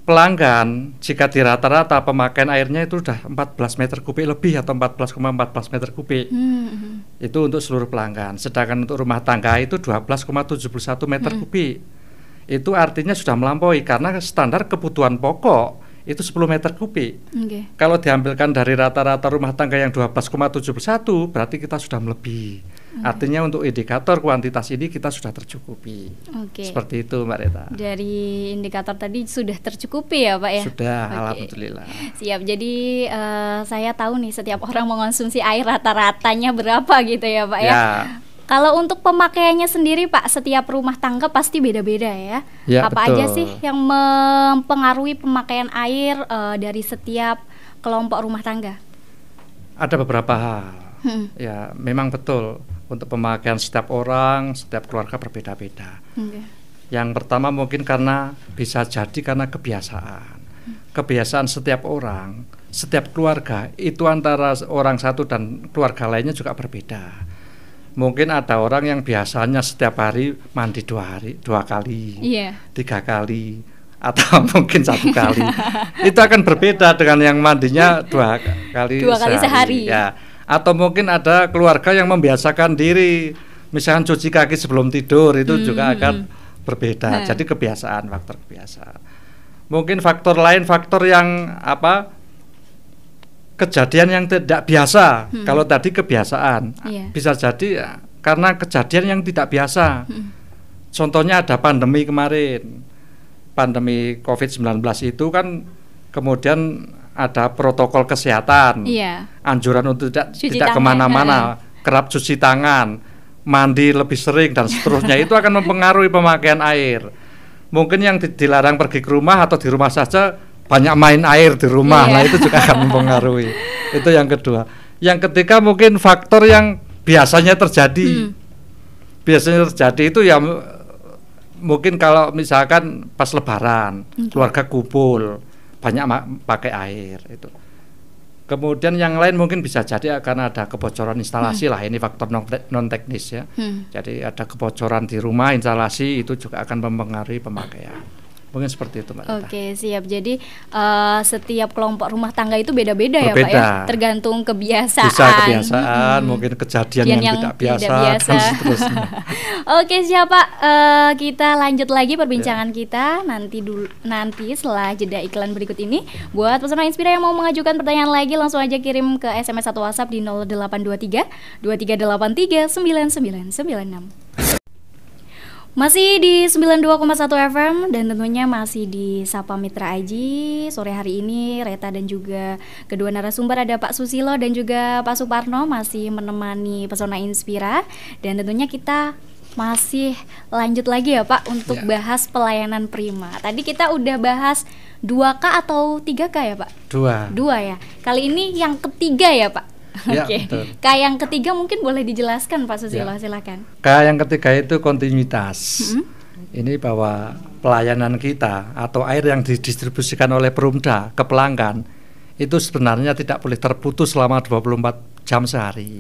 pelanggan, jika di rata-rata pemakaian airnya itu sudah 14 meter kubik lebih atau 14,14 meter kubik. Itu untuk seluruh pelanggan. Sedangkan untuk rumah tangga itu 12,71 meter kubik. Itu artinya sudah melampaui karena standar kebutuhan pokok itu 10 meter kubik. Kalau diambilkan dari rata-rata rumah tangga yang 12,71 berarti kita sudah melebihi. Artinya untuk indikator kuantitas ini kita sudah tercukupi. Seperti itu Mbak Reta. Dari indikator tadi sudah tercukupi ya Pak ya? Sudah, alhamdulillah. Siap, jadi saya tahu nih setiap orang mengonsumsi air rata-ratanya berapa gitu ya Pak ya? Kalau untuk pemakaiannya sendiri Pak, setiap rumah tangga pasti beda-beda ya? Apa betul. Aja sih yang mempengaruhi pemakaian air dari setiap kelompok rumah tangga? Ada beberapa hal. Ya, memang betul. Untuk pemakaian setiap orang, setiap keluarga berbeda-beda. Yang pertama mungkin bisa jadi karena kebiasaan. Kebiasaan setiap orang, setiap keluarga itu antara orang satu dan keluarga lainnya juga berbeda. Mungkin ada orang yang biasanya setiap hari mandi 2 kali, 3 kali, atau mungkin 1 kali. Itu akan berbeda dengan yang mandinya 2 kali sehari. Ya. Atau mungkin ada keluarga yang membiasakan diri, misalnya cuci kaki sebelum tidur, itu juga akan berbeda. Jadi kebiasaan, faktor kebiasaan. Mungkin faktor lain, faktor yang kejadian yang tidak biasa. Kalau tadi kebiasaan, bisa jadi karena kejadian yang tidak biasa. Contohnya ada pandemi kemarin, pandemi COVID-19 itu kan kemudian ada protokol kesehatan, anjuran untuk tidak kemana-mana, kerap cuci tangan, mandi lebih sering dan seterusnya. Itu akan mempengaruhi pemakaian air. Mungkin yang dilarang pergi ke rumah atau di rumah saja banyak main air di rumah, nah itu juga akan mempengaruhi. Itu yang kedua. Yang ketiga mungkin faktor yang biasanya terjadi. Biasanya terjadi itu ya mungkin kalau misalkan pas Lebaran, keluarga kumpul, banyak pakai air itu. Kemudian yang lain mungkin bisa jadi karena ada kebocoran instalasi lah, ini faktor non teknis ya. Jadi ada kebocoran di rumah, instalasi itu juga akan mempengaruhi pemakaian. Mungkin seperti itu Mbak. Oke, siap. Jadi setiap kelompok rumah tangga itu beda-beda ya Pak ya, tergantung kebiasaan. Bisa kebiasaan, mungkin kejadian yang tidak biasa. Dan seterusnya. Oke, siap Pak. Kita lanjut lagi perbincangan kita nanti setelah jeda iklan berikut ini. Buat peserta Inspira yang mau mengajukan pertanyaan lagi, langsung aja kirim ke SMS atau WhatsApp di 0823 2383 9996. Masih di 92,1 FM dan tentunya masih di Sapa Mitra Aji. Sore hari ini Reta dan juga kedua narasumber ada Pak Susilo dan juga Pak Suparno masih menemani Pesona Inspira. Dan tentunya kita masih lanjut lagi ya Pak untuk bahas pelayanan prima. Tadi kita udah bahas 2K atau 3K ya Pak? 2 ya. Kali ini yang ketiga ya Pak? Oke. K yang ketiga mungkin boleh dijelaskan Pak Susilo, silakan. K yang ketiga itu kontinuitas. Ini bahwa pelayanan kita atau air yang didistribusikan oleh Perumda ke pelanggan itu sebenarnya tidak boleh terputus selama 24 jam sehari.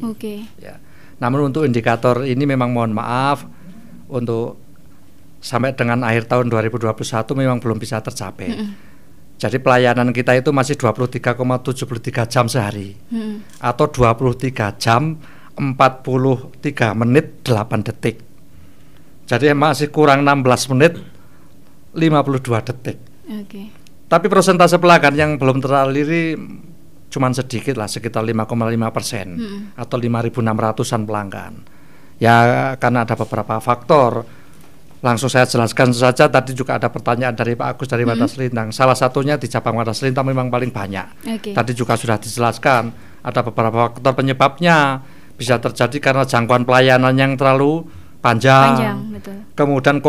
Ya. Namun untuk indikator ini memang mohon maaf untuk sampai dengan akhir tahun 2021 memang belum bisa tercapai. Jadi pelayanan kita itu masih 23,73 jam sehari atau 23 jam 43 menit 8 detik. Jadi masih kurang 16 menit 52 detik. Tapi persentase pelanggan yang belum teraliri cuman sedikit lah, sekitar 5,5% atau 5.600-an pelanggan. Ya karena ada beberapa faktor. Langsung saya jelaskan saja, tadi juga ada pertanyaan dari Pak Agus dari Wadas Lintang. Salah satunya di cabang Wadas Lintang memang paling banyak. Tadi juga sudah dijelaskan, ada beberapa faktor penyebabnya. Bisa terjadi karena jangkauan pelayanan yang terlalu panjang betul. Kemudian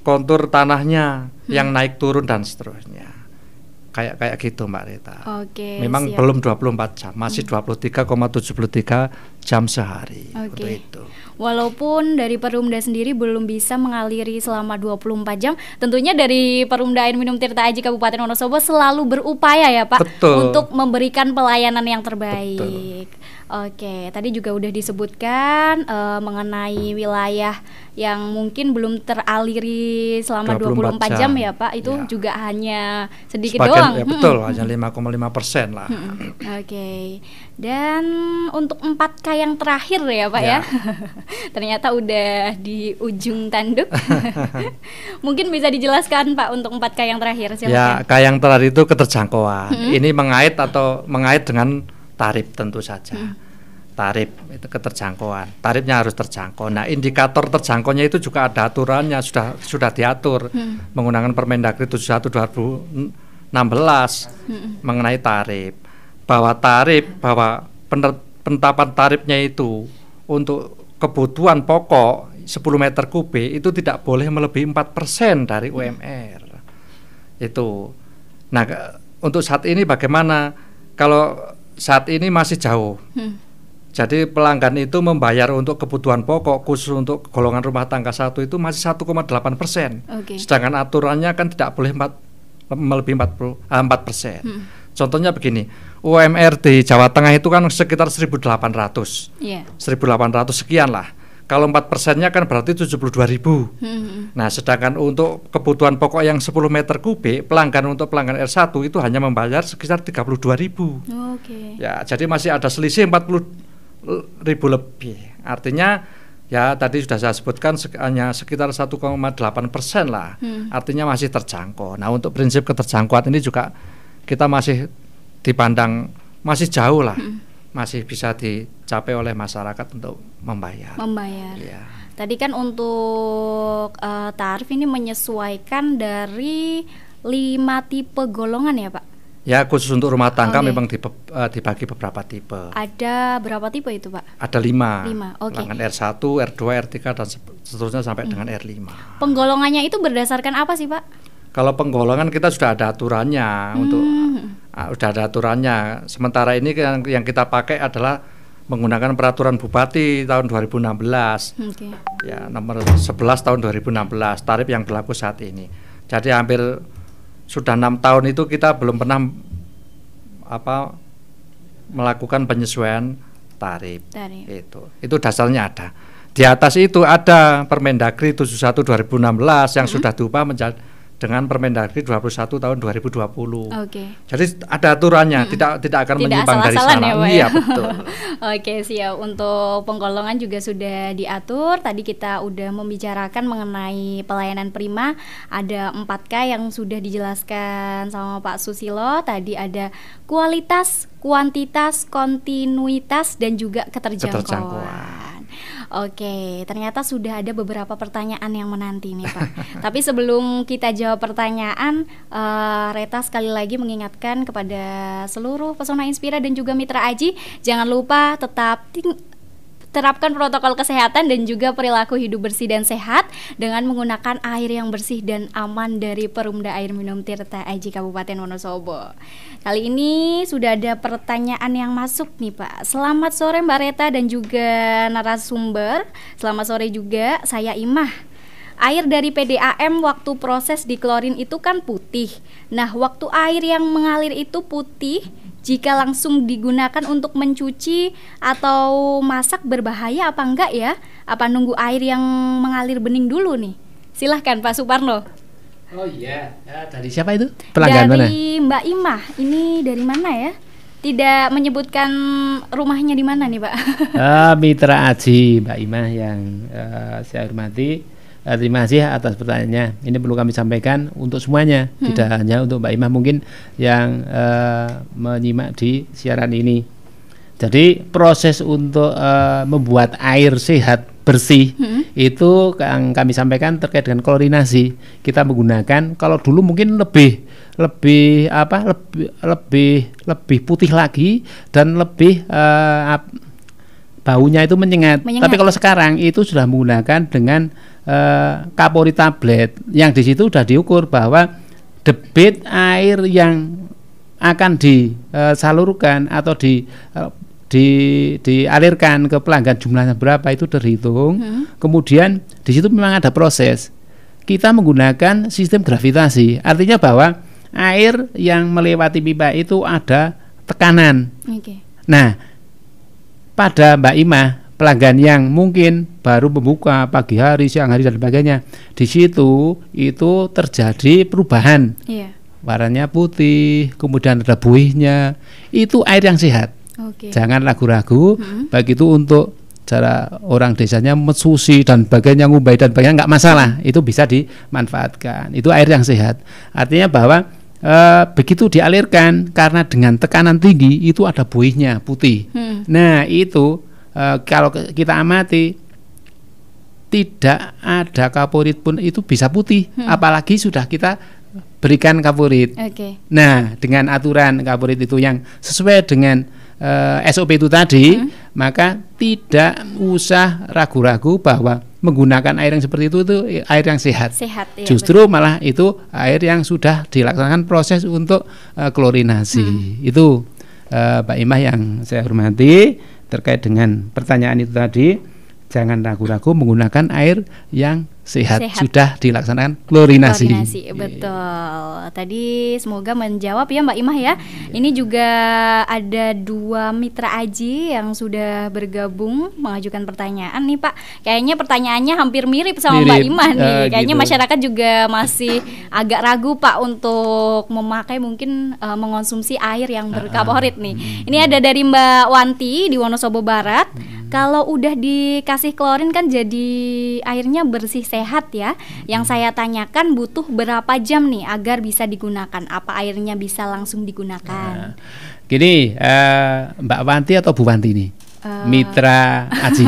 kontur tanahnya yang naik turun dan seterusnya. Kayak gitu Mbak Rita. Memang siap. Belum 24 jam, masih 23,73 jam sehari. Untuk itu. Walaupun dari Perumda sendiri belum bisa mengaliri selama 24 jam, tentunya dari Perumda Air Minum Tirta Aji Kabupaten Wonosobo selalu berupaya ya Pak. Betul. Untuk memberikan pelayanan yang terbaik. Betul. Tadi juga udah disebutkan mengenai wilayah yang mungkin belum teraliri selama 24 jam ya Pak. Itu juga hanya sedikit doang. Ya betul, hanya 5,5% lah. Dan untuk 4K yang terakhir ya Pak ya. Ternyata udah di ujung tanduk. Mungkin bisa dijelaskan Pak untuk 4K yang terakhir, silakan. Ya, K yang terakhir itu keterjangkauan. Ini mengait dengan tarif tentu saja. Tarif itu keterjangkauan. Tarifnya harus terjangkau. Nah, indikator terjangkaunya itu juga ada aturannya, sudah diatur menggunakan Permendagri 71 2016 mengenai tarif. Bahwa penetapan tarifnya itu untuk kebutuhan pokok 10 meter kubik itu tidak boleh melebihi 4% dari UMR. Itu. Nah, untuk saat ini bagaimana? Kalau saat ini masih jauh. Jadi pelanggan itu membayar untuk kebutuhan pokok khusus untuk golongan rumah tangga 1 itu masih 1,8%. Sedangkan aturannya kan tidak boleh melebihi 4%. Contohnya begini, UMR di Jawa Tengah itu kan sekitar 1.800, 1.800 sekian lah. Kalau 4%-nya kan berarti 72.000. Nah, sedangkan untuk kebutuhan pokok yang 10 meter kubik, untuk pelanggan R1 itu hanya membayar sekitar 32.000. Ya, jadi masih ada selisih 40.000 lebih. Artinya, ya tadi sudah saya sebutkan hanya sekitar 1,8% lah. Artinya masih terjangkau. Nah, untuk prinsip keterjangkauan ini juga kita masih dipandang masih jauh lah, masih bisa dicapai oleh masyarakat untuk membayar. Ya. Tadi kan untuk tarif ini menyesuaikan dari 5 tipe golongan ya Pak? Ya, khusus untuk rumah tangga memang dibagi beberapa tipe. Ada berapa tipe itu Pak? Ada 5. Pelanggan R1, R2, R3 dan seterusnya sampai dengan R5. Penggolongannya itu berdasarkan apa sih Pak? Kalau penggolongan kita sudah ada aturannya sudah ada aturannya. Sementara ini yang kita pakai adalah menggunakan peraturan Bupati tahun 2016. Ya, nomor 11 tahun 2016, tarif yang berlaku saat ini. Jadi hampir sudah 6 tahun itu kita belum pernah melakukan penyesuaian tarif. Itu dasarnya ada. Di atas itu ada Permendagri 71 2016 yang sudah diubah dengan Permendagri 21 tahun 2020. Jadi ada aturannya, tidak akan menyimpang dari sana. Iya, betul. Siap. Untuk penggolongan juga sudah diatur. Tadi kita udah membicarakan mengenai pelayanan prima. Ada 4K yang sudah dijelaskan sama Pak Susilo. Tadi ada kualitas, kuantitas, kontinuitas dan juga keterjangkauan. Oke, ternyata sudah ada beberapa pertanyaan yang menanti nih Pak. Tapi sebelum kita jawab pertanyaan, Reta sekali lagi mengingatkan kepada seluruh Pesona Inspira dan juga Mitra Aji, jangan lupa tetap terapkan protokol kesehatan dan juga perilaku hidup bersih dan sehat dengan menggunakan air yang bersih dan aman dari Perumda Air Minum Tirta Aji Kabupaten Wonosobo. Kali ini sudah ada pertanyaan yang masuk nih Pak. Selamat sore Mbak Reta dan juga narasumber. Selamat sore juga, saya Imah. Air dari PDAM waktu proses diklorin itu kan putih. Nah, waktu air yang mengalir itu putih, jika langsung digunakan untuk mencuci atau masak berbahaya apa enggak ya? Apa nunggu air yang mengalir bening dulu nih? Silahkan Pak Suparno. Oh iya, dari siapa itu? Pelanggan mana? Dari Mbak Imah. Ini dari mana ya? Tidak menyebutkan rumahnya di mana nih Pak? Mitra Aji Mbak Imah yang saya hormati. Terima kasih atas pertanyaannya. Ini perlu kami sampaikan untuk semuanya, tidak hanya untuk Mbak Imah mungkin yang menyimak di siaran ini. Jadi proses untuk membuat air sehat bersih itu yang kami sampaikan terkait dengan klorinasi. Kita menggunakan, kalau dulu mungkin lebih putih lagi dan lebih baunya itu menyengat. Tapi kalau sekarang itu sudah menggunakan dengan Kapori tablet yang di situ sudah diukur bahwa debit air yang akan disalurkan atau dialirkan ke pelanggan jumlahnya berapa itu terhitung. Kemudian di situ memang ada proses. Kita menggunakan sistem gravitasi, artinya bahwa air yang melewati pipa itu ada tekanan. Nah, pada Mbak Imah, pelanggan yang mungkin baru membuka pagi hari, siang hari dan sebagainya, di situ itu terjadi perubahan. Warnanya putih, kemudian ada buihnya. Itu air yang sehat. Jangan ragu-ragu. Baik itu untuk cara orang desanya mensusi dan sebagainya, ngumbai dan sebagainya, nggak masalah. Itu bisa dimanfaatkan. Itu air yang sehat. Artinya bahwa begitu dialirkan karena dengan tekanan tinggi itu ada buihnya putih. Nah itu kalau kita amati tidak ada kaporit pun itu bisa putih, apalagi sudah kita berikan kaporit. Nah dengan aturan kaporit itu yang sesuai dengan SOP itu tadi, maka tidak usah ragu-ragu bahwa menggunakan air yang seperti itu air yang sehat. Ya, justru betul. Malah itu air yang sudah dilaksanakan proses untuk klorinasi. Itu Mbak Imah yang saya hormati. Terkait dengan pertanyaan itu tadi, jangan ragu-ragu menggunakan air yang sehat. Sudah dilaksanakan klorinasi. Betul. Tadi semoga menjawab ya Mbak Imah ya. Ini juga ada 2 Mitra Aji yang sudah bergabung mengajukan pertanyaan nih Pak. Kayaknya pertanyaannya hampir mirip sama Mbak Imah nih. Kayaknya gitu. Masyarakat juga masih agak ragu Pak untuk memakai mungkin mengonsumsi air yang berkaporit nih. Ini ada dari Mbak Wanti di Wonosobo Barat. Kalau udah dikasih klorin kan jadi airnya bersih sehat ya. Yang saya tanyakan butuh berapa jam nih agar bisa digunakan? Apa airnya bisa langsung digunakan? Gini, Mbak Wanti atau Bu Wanti nih? Mitra Aji.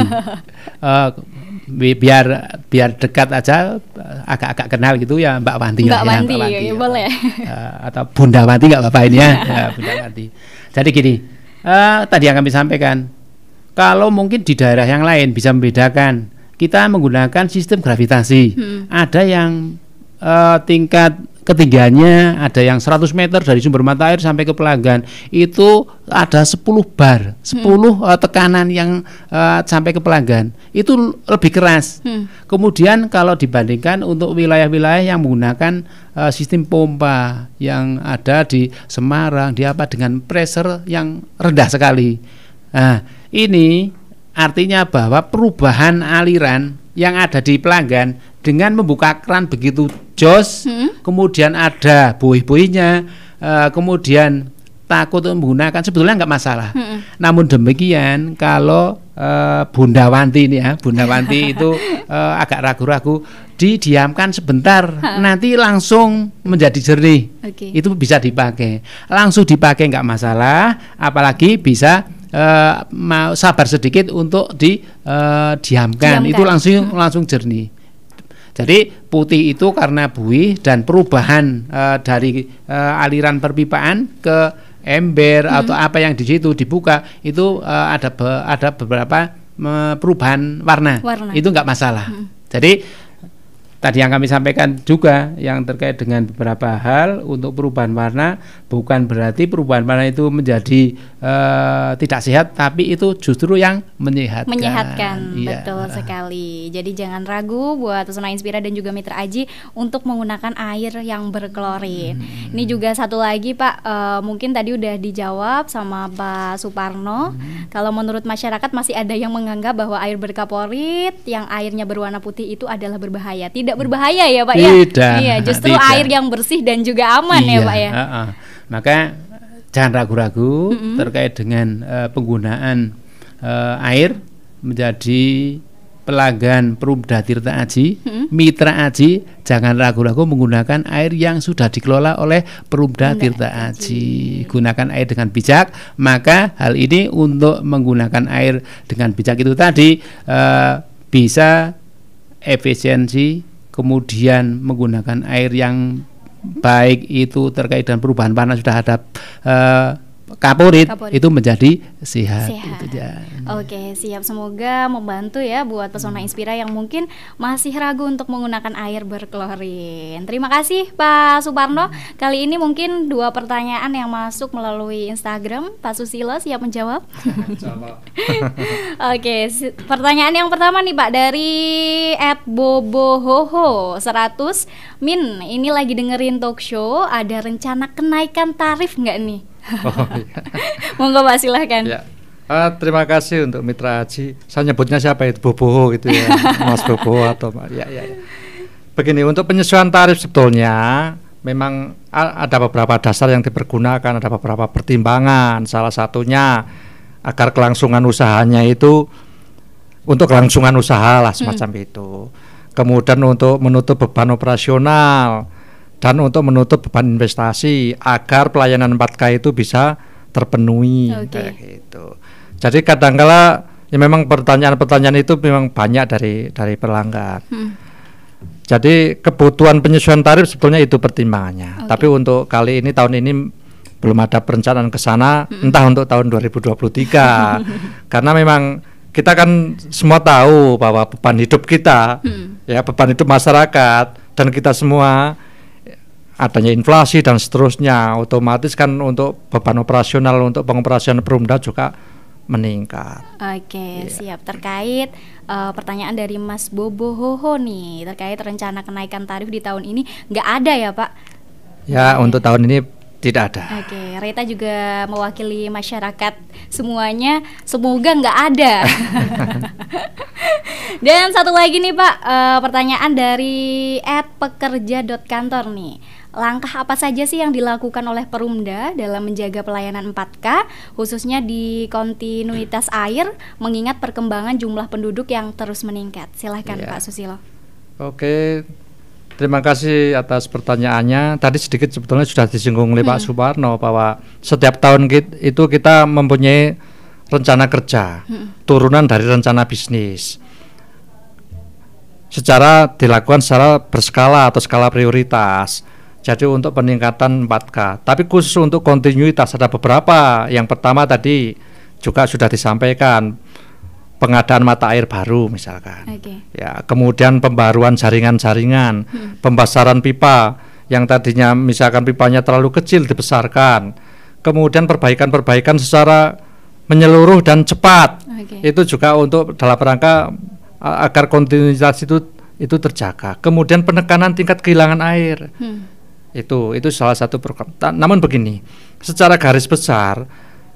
Biar dekat aja, agak-agak kenal gitu ya Mbak Wanti. Mbak Wanti, ya, boleh. Atau Bunda Wanti nggak apa-apa ini ya, Bunda Wanti. Jadi gini, tadi yang kami sampaikan, kalau mungkin di daerah yang lain bisa membedakan, kita menggunakan sistem gravitasi. Ada yang tingkat ketinggiannya ada yang 100 meter dari sumber mata air sampai ke pelanggan. Itu ada 10 bar, 10 tekanan yang sampai ke pelanggan. Itu lebih keras. Kemudian kalau dibandingkan untuk wilayah-wilayah yang menggunakan sistem pompa yang ada di Semarang, di apa dengan pressure yang rendah sekali. Nah, ini artinya bahwa perubahan aliran yang ada di pelanggan dengan membuka keran begitu jos, kemudian ada buih-buihnya, kemudian takut menggunakan, sebetulnya nggak masalah. Namun demikian kalau Bunda Wanti ini ya, Bunda Wanti itu agak ragu-ragu, didiamkan sebentar, nanti langsung menjadi jernih. Itu bisa dipakai, langsung dipakai nggak masalah, apalagi bisa mau sabar sedikit untuk didiamkan. Itu langsung jernih. Jadi putih itu karena buih dan perubahan dari aliran perpipaan ke ember atau apa yang di situ dibuka itu ada beberapa perubahan warna. Itu nggak masalah. Jadi tadi yang kami sampaikan juga yang terkait dengan beberapa hal untuk perubahan warna, bukan berarti perubahan warna itu menjadi tidak sehat, tapi itu justru yang menyehatkan. Iya. Betul sekali. Jadi jangan ragu buat Pesona Inspira dan juga Mitra Aji untuk menggunakan air yang berklorin. Ini juga satu lagi Pak, mungkin tadi udah dijawab sama Pak Suparno. Kalau menurut masyarakat masih ada yang menganggap bahwa air berkaporit yang airnya berwarna putih itu adalah berbahaya. Tidak berbahaya ya Pak ya? Iya, justru air yang bersih dan juga aman ya Pak ya. Maka jangan ragu-ragu terkait dengan penggunaan air menjadi pelanggan Perumda Tirta Aji, Mitra Aji, jangan ragu-ragu menggunakan air yang sudah dikelola oleh Perumda Tirta Aji. Gunakan air dengan bijak, maka hal ini untuk menggunakan air dengan bijak itu tadi bisa efisiensi, kemudian menggunakan air yang baik itu terkait dengan perubahan warna sudah ada kaporit itu menjadi sehat. Itu ya. Oke, siap. Semoga membantu ya buat Pesona Inspira yang mungkin masih ragu untuk menggunakan air berklorin. Terima kasih Pak Suparno. Kali ini mungkin 2 pertanyaan yang masuk melalui Instagram. Pak Susilo siap menjawab? Oke, pertanyaan yang pertama nih Pak dari @bobohoho100. Min, ini lagi dengerin talk show, ada rencana kenaikan tarif nggak nih? Iya. Monggo Pak, silahkan. Ya. Terima kasih untuk Mitra Aji. Saya nyebutnya siapa itu, Boboho gitu ya. Mas Boboho atau ya. Begini, untuk penyesuaian tarif sebetulnya memang ada beberapa dasar yang dipergunakan, ada beberapa pertimbangan. Salah satunya agar kelangsungan usahanya itu untuk kelangsungan usaha lah semacam itu. Kemudian untuk menutup beban operasional dan untuk menutup beban investasi agar pelayanan 4K itu bisa terpenuhi kayak gitu. Jadi kadang-kala ya memang pertanyaan-pertanyaan itu memang banyak dari pelanggan. Jadi kebutuhan penyesuaian tarif sebetulnya itu pertimbangannya. Tapi untuk kali ini tahun ini belum ada perencanaan ke sana, entah untuk tahun 2023. Karena memang kita kan semua tahu bahwa beban hidup kita, ya beban hidup masyarakat dan kita semua adanya inflasi dan seterusnya, otomatis kan untuk beban operasional untuk pengoperasional Perumda juga meningkat. Oke, siap. Terkait pertanyaan dari Mas Bobohoho nih terkait rencana kenaikan tarif di tahun ini nggak ada ya Pak? Ya, untuk tahun ini tidak ada. Oke, Rita juga mewakili masyarakat semuanya, semoga nggak ada. Dan satu lagi nih Pak, pertanyaan dari @pekerja.kantor nih. Langkah apa saja sih yang dilakukan oleh Perumda dalam menjaga pelayanan 4K, khususnya di kontinuitas air, mengingat perkembangan jumlah penduduk yang terus meningkat? Silahkan Pak Susilo. Oke, terima kasih atas pertanyaannya. Tadi sedikit sebetulnya sudah disinggung oleh Pak Suparno bahwa setiap tahun itu kita mempunyai rencana kerja, turunan dari rencana bisnis. Dilakukan secara berskala atau skala prioritas. Jadi untuk peningkatan 4K. Tapi khusus untuk kontinuitas ada beberapa. Yang pertama tadi juga sudah disampaikan, pengadaan mata air baru misalkan. Ya, kemudian pembaruan jaringan-jaringan, pembesaran pipa yang tadinya misalkan pipanya terlalu kecil dibesarkan. Kemudian perbaikan-perbaikan secara menyeluruh dan cepat. Itu juga untuk dalam rangka agar kontinuitas itu terjaga. Kemudian penekanan tingkat kehilangan air. Itu salah satu program. Namun begini, secara garis besar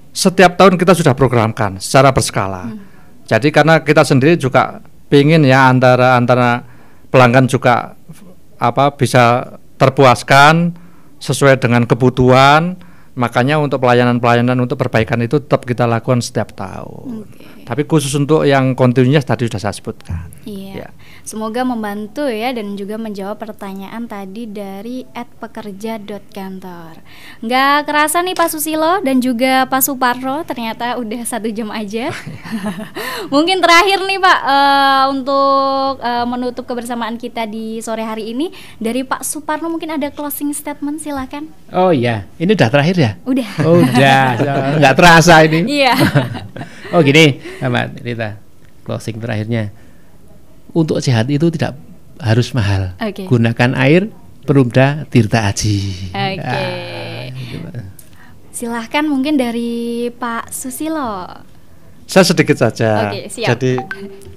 setiap tahun kita sudah programkan secara berskala. Jadi karena kita sendiri juga ingin ya antara pelanggan juga bisa terpuaskan sesuai dengan kebutuhan, makanya untuk pelayanan untuk perbaikan itu tetap kita lakukan setiap tahun. Tapi khusus untuk yang kontinuitas tadi sudah saya sebutkan. Iya. Semoga membantu ya dan juga menjawab pertanyaan tadi dari @pekerja.kantor. Nggak kerasa nih Pak Susilo dan juga Pak Suparno, ternyata udah 1 jam aja. Mungkin terakhir nih Pak, untuk menutup kebersamaan kita di sore hari ini, dari Pak Suparno mungkin ada closing statement, silakan. Oh iya, ini udah terakhir ya? Udah. Udah, nggak terasa ini. Iya. Oh gini, Mbak Rita, closing terakhirnya. Untuk sehat itu tidak harus mahal. Gunakan air Perumda Tirta Aji. Silahkan mungkin dari Pak Susilo. Saya sedikit saja. Jadi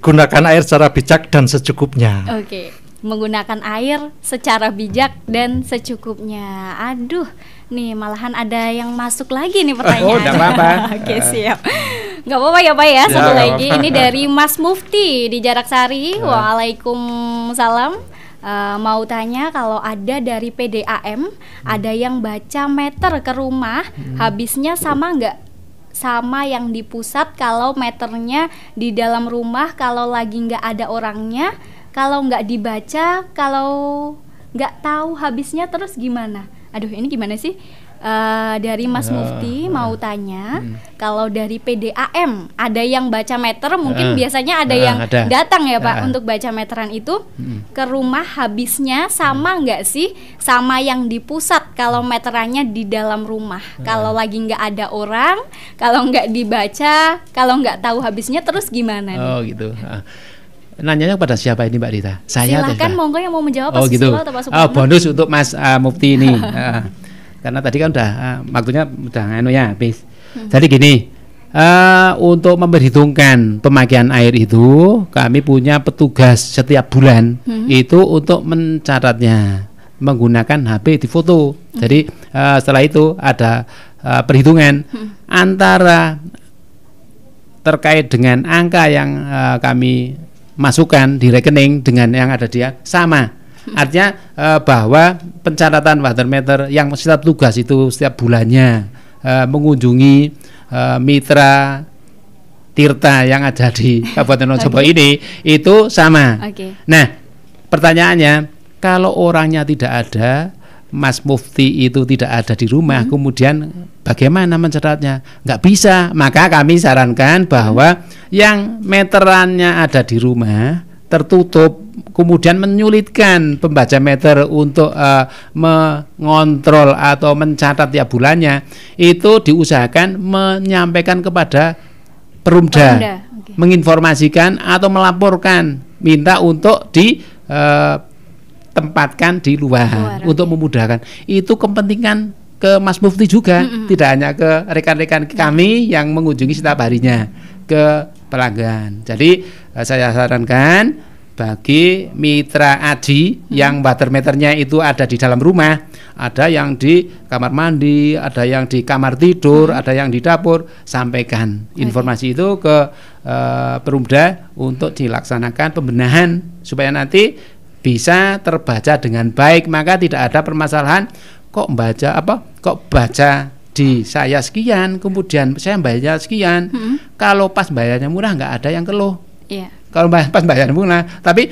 gunakan air secara bijak dan secukupnya. Menggunakan air secara bijak dan secukupnya. Aduh, nih malahan ada yang masuk lagi nih pertanyaan. Oh, enggak apa-apa. Siap. Nggak apa-apa ya Pak ya, satu lagi. Ini dari Mas Mufti di Jaraksari. Waalaikumsalam. Mau tanya, kalau ada dari PDAM, ada yang baca meter ke rumah, habisnya sama nggak sama yang di pusat? Kalau meternya di dalam rumah, kalau lagi nggak ada orangnya, kalau nggak dibaca, kalau nggak tahu habisnya terus gimana? Aduh, ini gimana sih? Dari Mas Mufti mau tanya, kalau dari PDAM ada yang baca meter, mungkin biasanya ada yang datang ya Pak untuk baca meteran itu ke rumah, habisnya sama nggak sih sama yang di pusat kalau meterannya di dalam rumah? Kalau lagi nggak ada orang, kalau nggak dibaca, kalau nggak tahu habisnya terus gimana nih? Oh gitu. Nanyanya kepada siapa ini Mbak Rita? Saya. Silahkan, monggo yang mau menjawab Pak Susilo atau Pak Suparno. Bonus untuk Mas Mufti ini. Karena tadi kan udah waktunya udah habis. Jadi gini, untuk memperhitungkan pemakaian air itu, kami punya petugas setiap bulan itu untuk mencatatnya menggunakan HP di foto. Jadi setelah itu ada perhitungan antara terkait dengan angka yang kami masukkan di rekening dengan yang ada dia sama. Artinya bahwa pencatatan water meter yang setiap tugas itu setiap bulannya mengunjungi mitra Tirta yang ada di Kabupaten Wonosobo ini itu sama. Nah, pertanyaannya, kalau orangnya tidak ada, Mas Mufti itu tidak ada di rumah, kemudian bagaimana mencatatnya? Nggak bisa. Maka kami sarankan bahwa yang meterannya ada di rumah tertutup, kemudian menyulitkan pembaca meter untuk mengontrol atau mencatat tiap bulannya, itu diusahakan menyampaikan kepada Perumda. Menginformasikan atau melaporkan, minta untuk ditempatkan di luar untuk memudahkan. Itu kepentingan ke Mas Mufti juga, tidak hanya ke rekan-rekan kami yang mengunjungi setiap harinya ke pelanggan. Jadi saya sarankan bagi mitra Aji yang water meternya itu ada di dalam rumah, ada yang di kamar mandi, ada yang di kamar tidur, ada yang di dapur, sampaikan informasi itu ke Perumda untuk dilaksanakan pembenahan supaya nanti bisa terbaca dengan baik. Maka tidak ada permasalahan kok baca di saya sekian, kemudian saya bayar sekian. Kalau pas bayarnya murah nggak ada yang keluh. Kalau pas bayarnya murah, tapi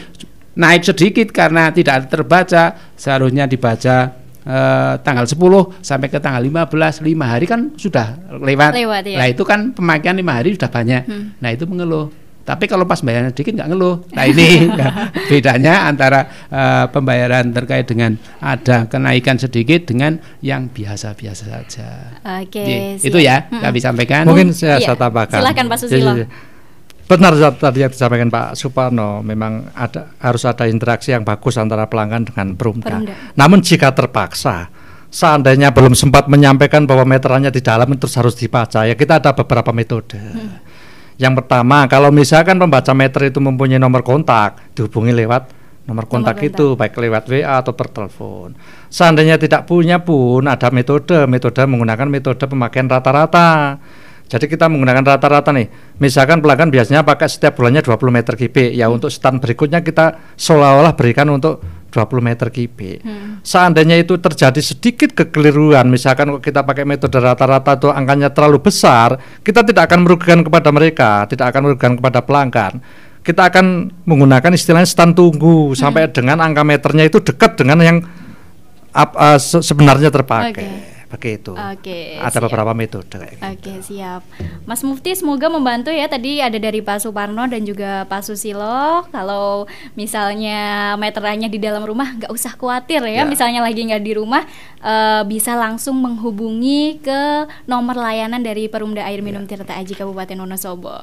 naik sedikit karena tidak terbaca, seharusnya dibaca tanggal 10 sampai ke tanggal 15, 5 hari kan sudah lewat. Nah itu kan pemakaian 5 hari sudah banyak. Nah itu mengeluh. Tapi kalau pas bayarnya sedikit nggak ngeluh. Nah ini bedanya antara pembayaran terkait dengan ada kenaikan sedikit dengan yang biasa-biasa saja. Itu ya kami sampaikan. Mungkin saya tambahkan. Silakan Pak Susilo. Benar tadi yang disampaikan Pak Suparno, memang harus ada interaksi yang bagus antara pelanggan dengan Perumda. Namun jika terpaksa, seandainya belum sempat menyampaikan bahwa meterannya di dalam terus harus dibaca, ya kita ada beberapa metode. Yang pertama, kalau misalkan pembaca meter itu mempunyai nomor kontak, dihubungi lewat nomor kontak itu, baik lewat WA atau per telepon. Seandainya tidak punya pun ada metode menggunakan metode pemakaian rata-rata. Jadi kita menggunakan rata-rata nih. Misalkan pelanggan biasanya pakai setiap bulannya 20 meter kubik, ya untuk stand berikutnya kita seolah-olah berikan untuk 20 meter kubik. Seandainya itu terjadi sedikit kekeliruan, misalkan kita pakai metode rata-rata atau angkanya terlalu besar, kita tidak akan merugikan kepada mereka, tidak akan merugikan kepada pelanggan. kita akan menggunakan istilahnya stand tunggu sampai dengan angka meternya itu dekat dengan yang sebenarnya terpakai. Begitu. Ada siap. Beberapa metode. Siap. Mas Mufti semoga membantu ya. Tadi ada dari Pak Suparno dan juga Pak Susilo. Kalau misalnya meterannya di dalam rumah nggak usah khawatir ya. Misalnya lagi nggak di rumah, bisa langsung menghubungi ke nomor layanan dari Perumda Air Minum Tirta Aji Kabupaten Wonosobo.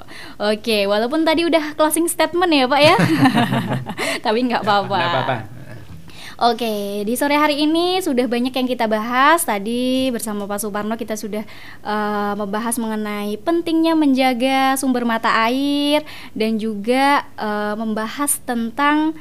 Walaupun tadi udah closing statement ya Pak ya. Tapi nggak apa-apa. Di sore hari ini sudah banyak yang kita bahas. Tadi bersama Pak Suparno kita sudah membahas mengenai pentingnya menjaga sumber mata air dan juga membahas tentang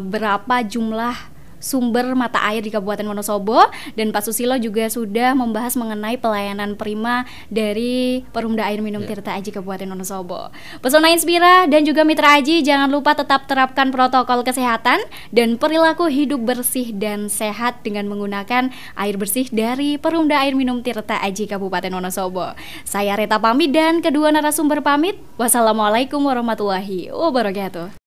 berapa jumlah sumber mata air di Kabupaten Wonosobo, dan Pak Susilo juga sudah membahas mengenai pelayanan prima dari Perumda Air Minum Tirta Aji Kabupaten Wonosobo. Pesona Inspira dan juga Mitra Aji, jangan lupa tetap terapkan protokol kesehatan dan perilaku hidup bersih dan sehat dengan menggunakan air bersih dari Perumda Air Minum Tirta Aji Kabupaten Wonosobo. Saya Reta pamit dan kedua narasumber pamit. Wassalamualaikum warahmatullahi wabarakatuh.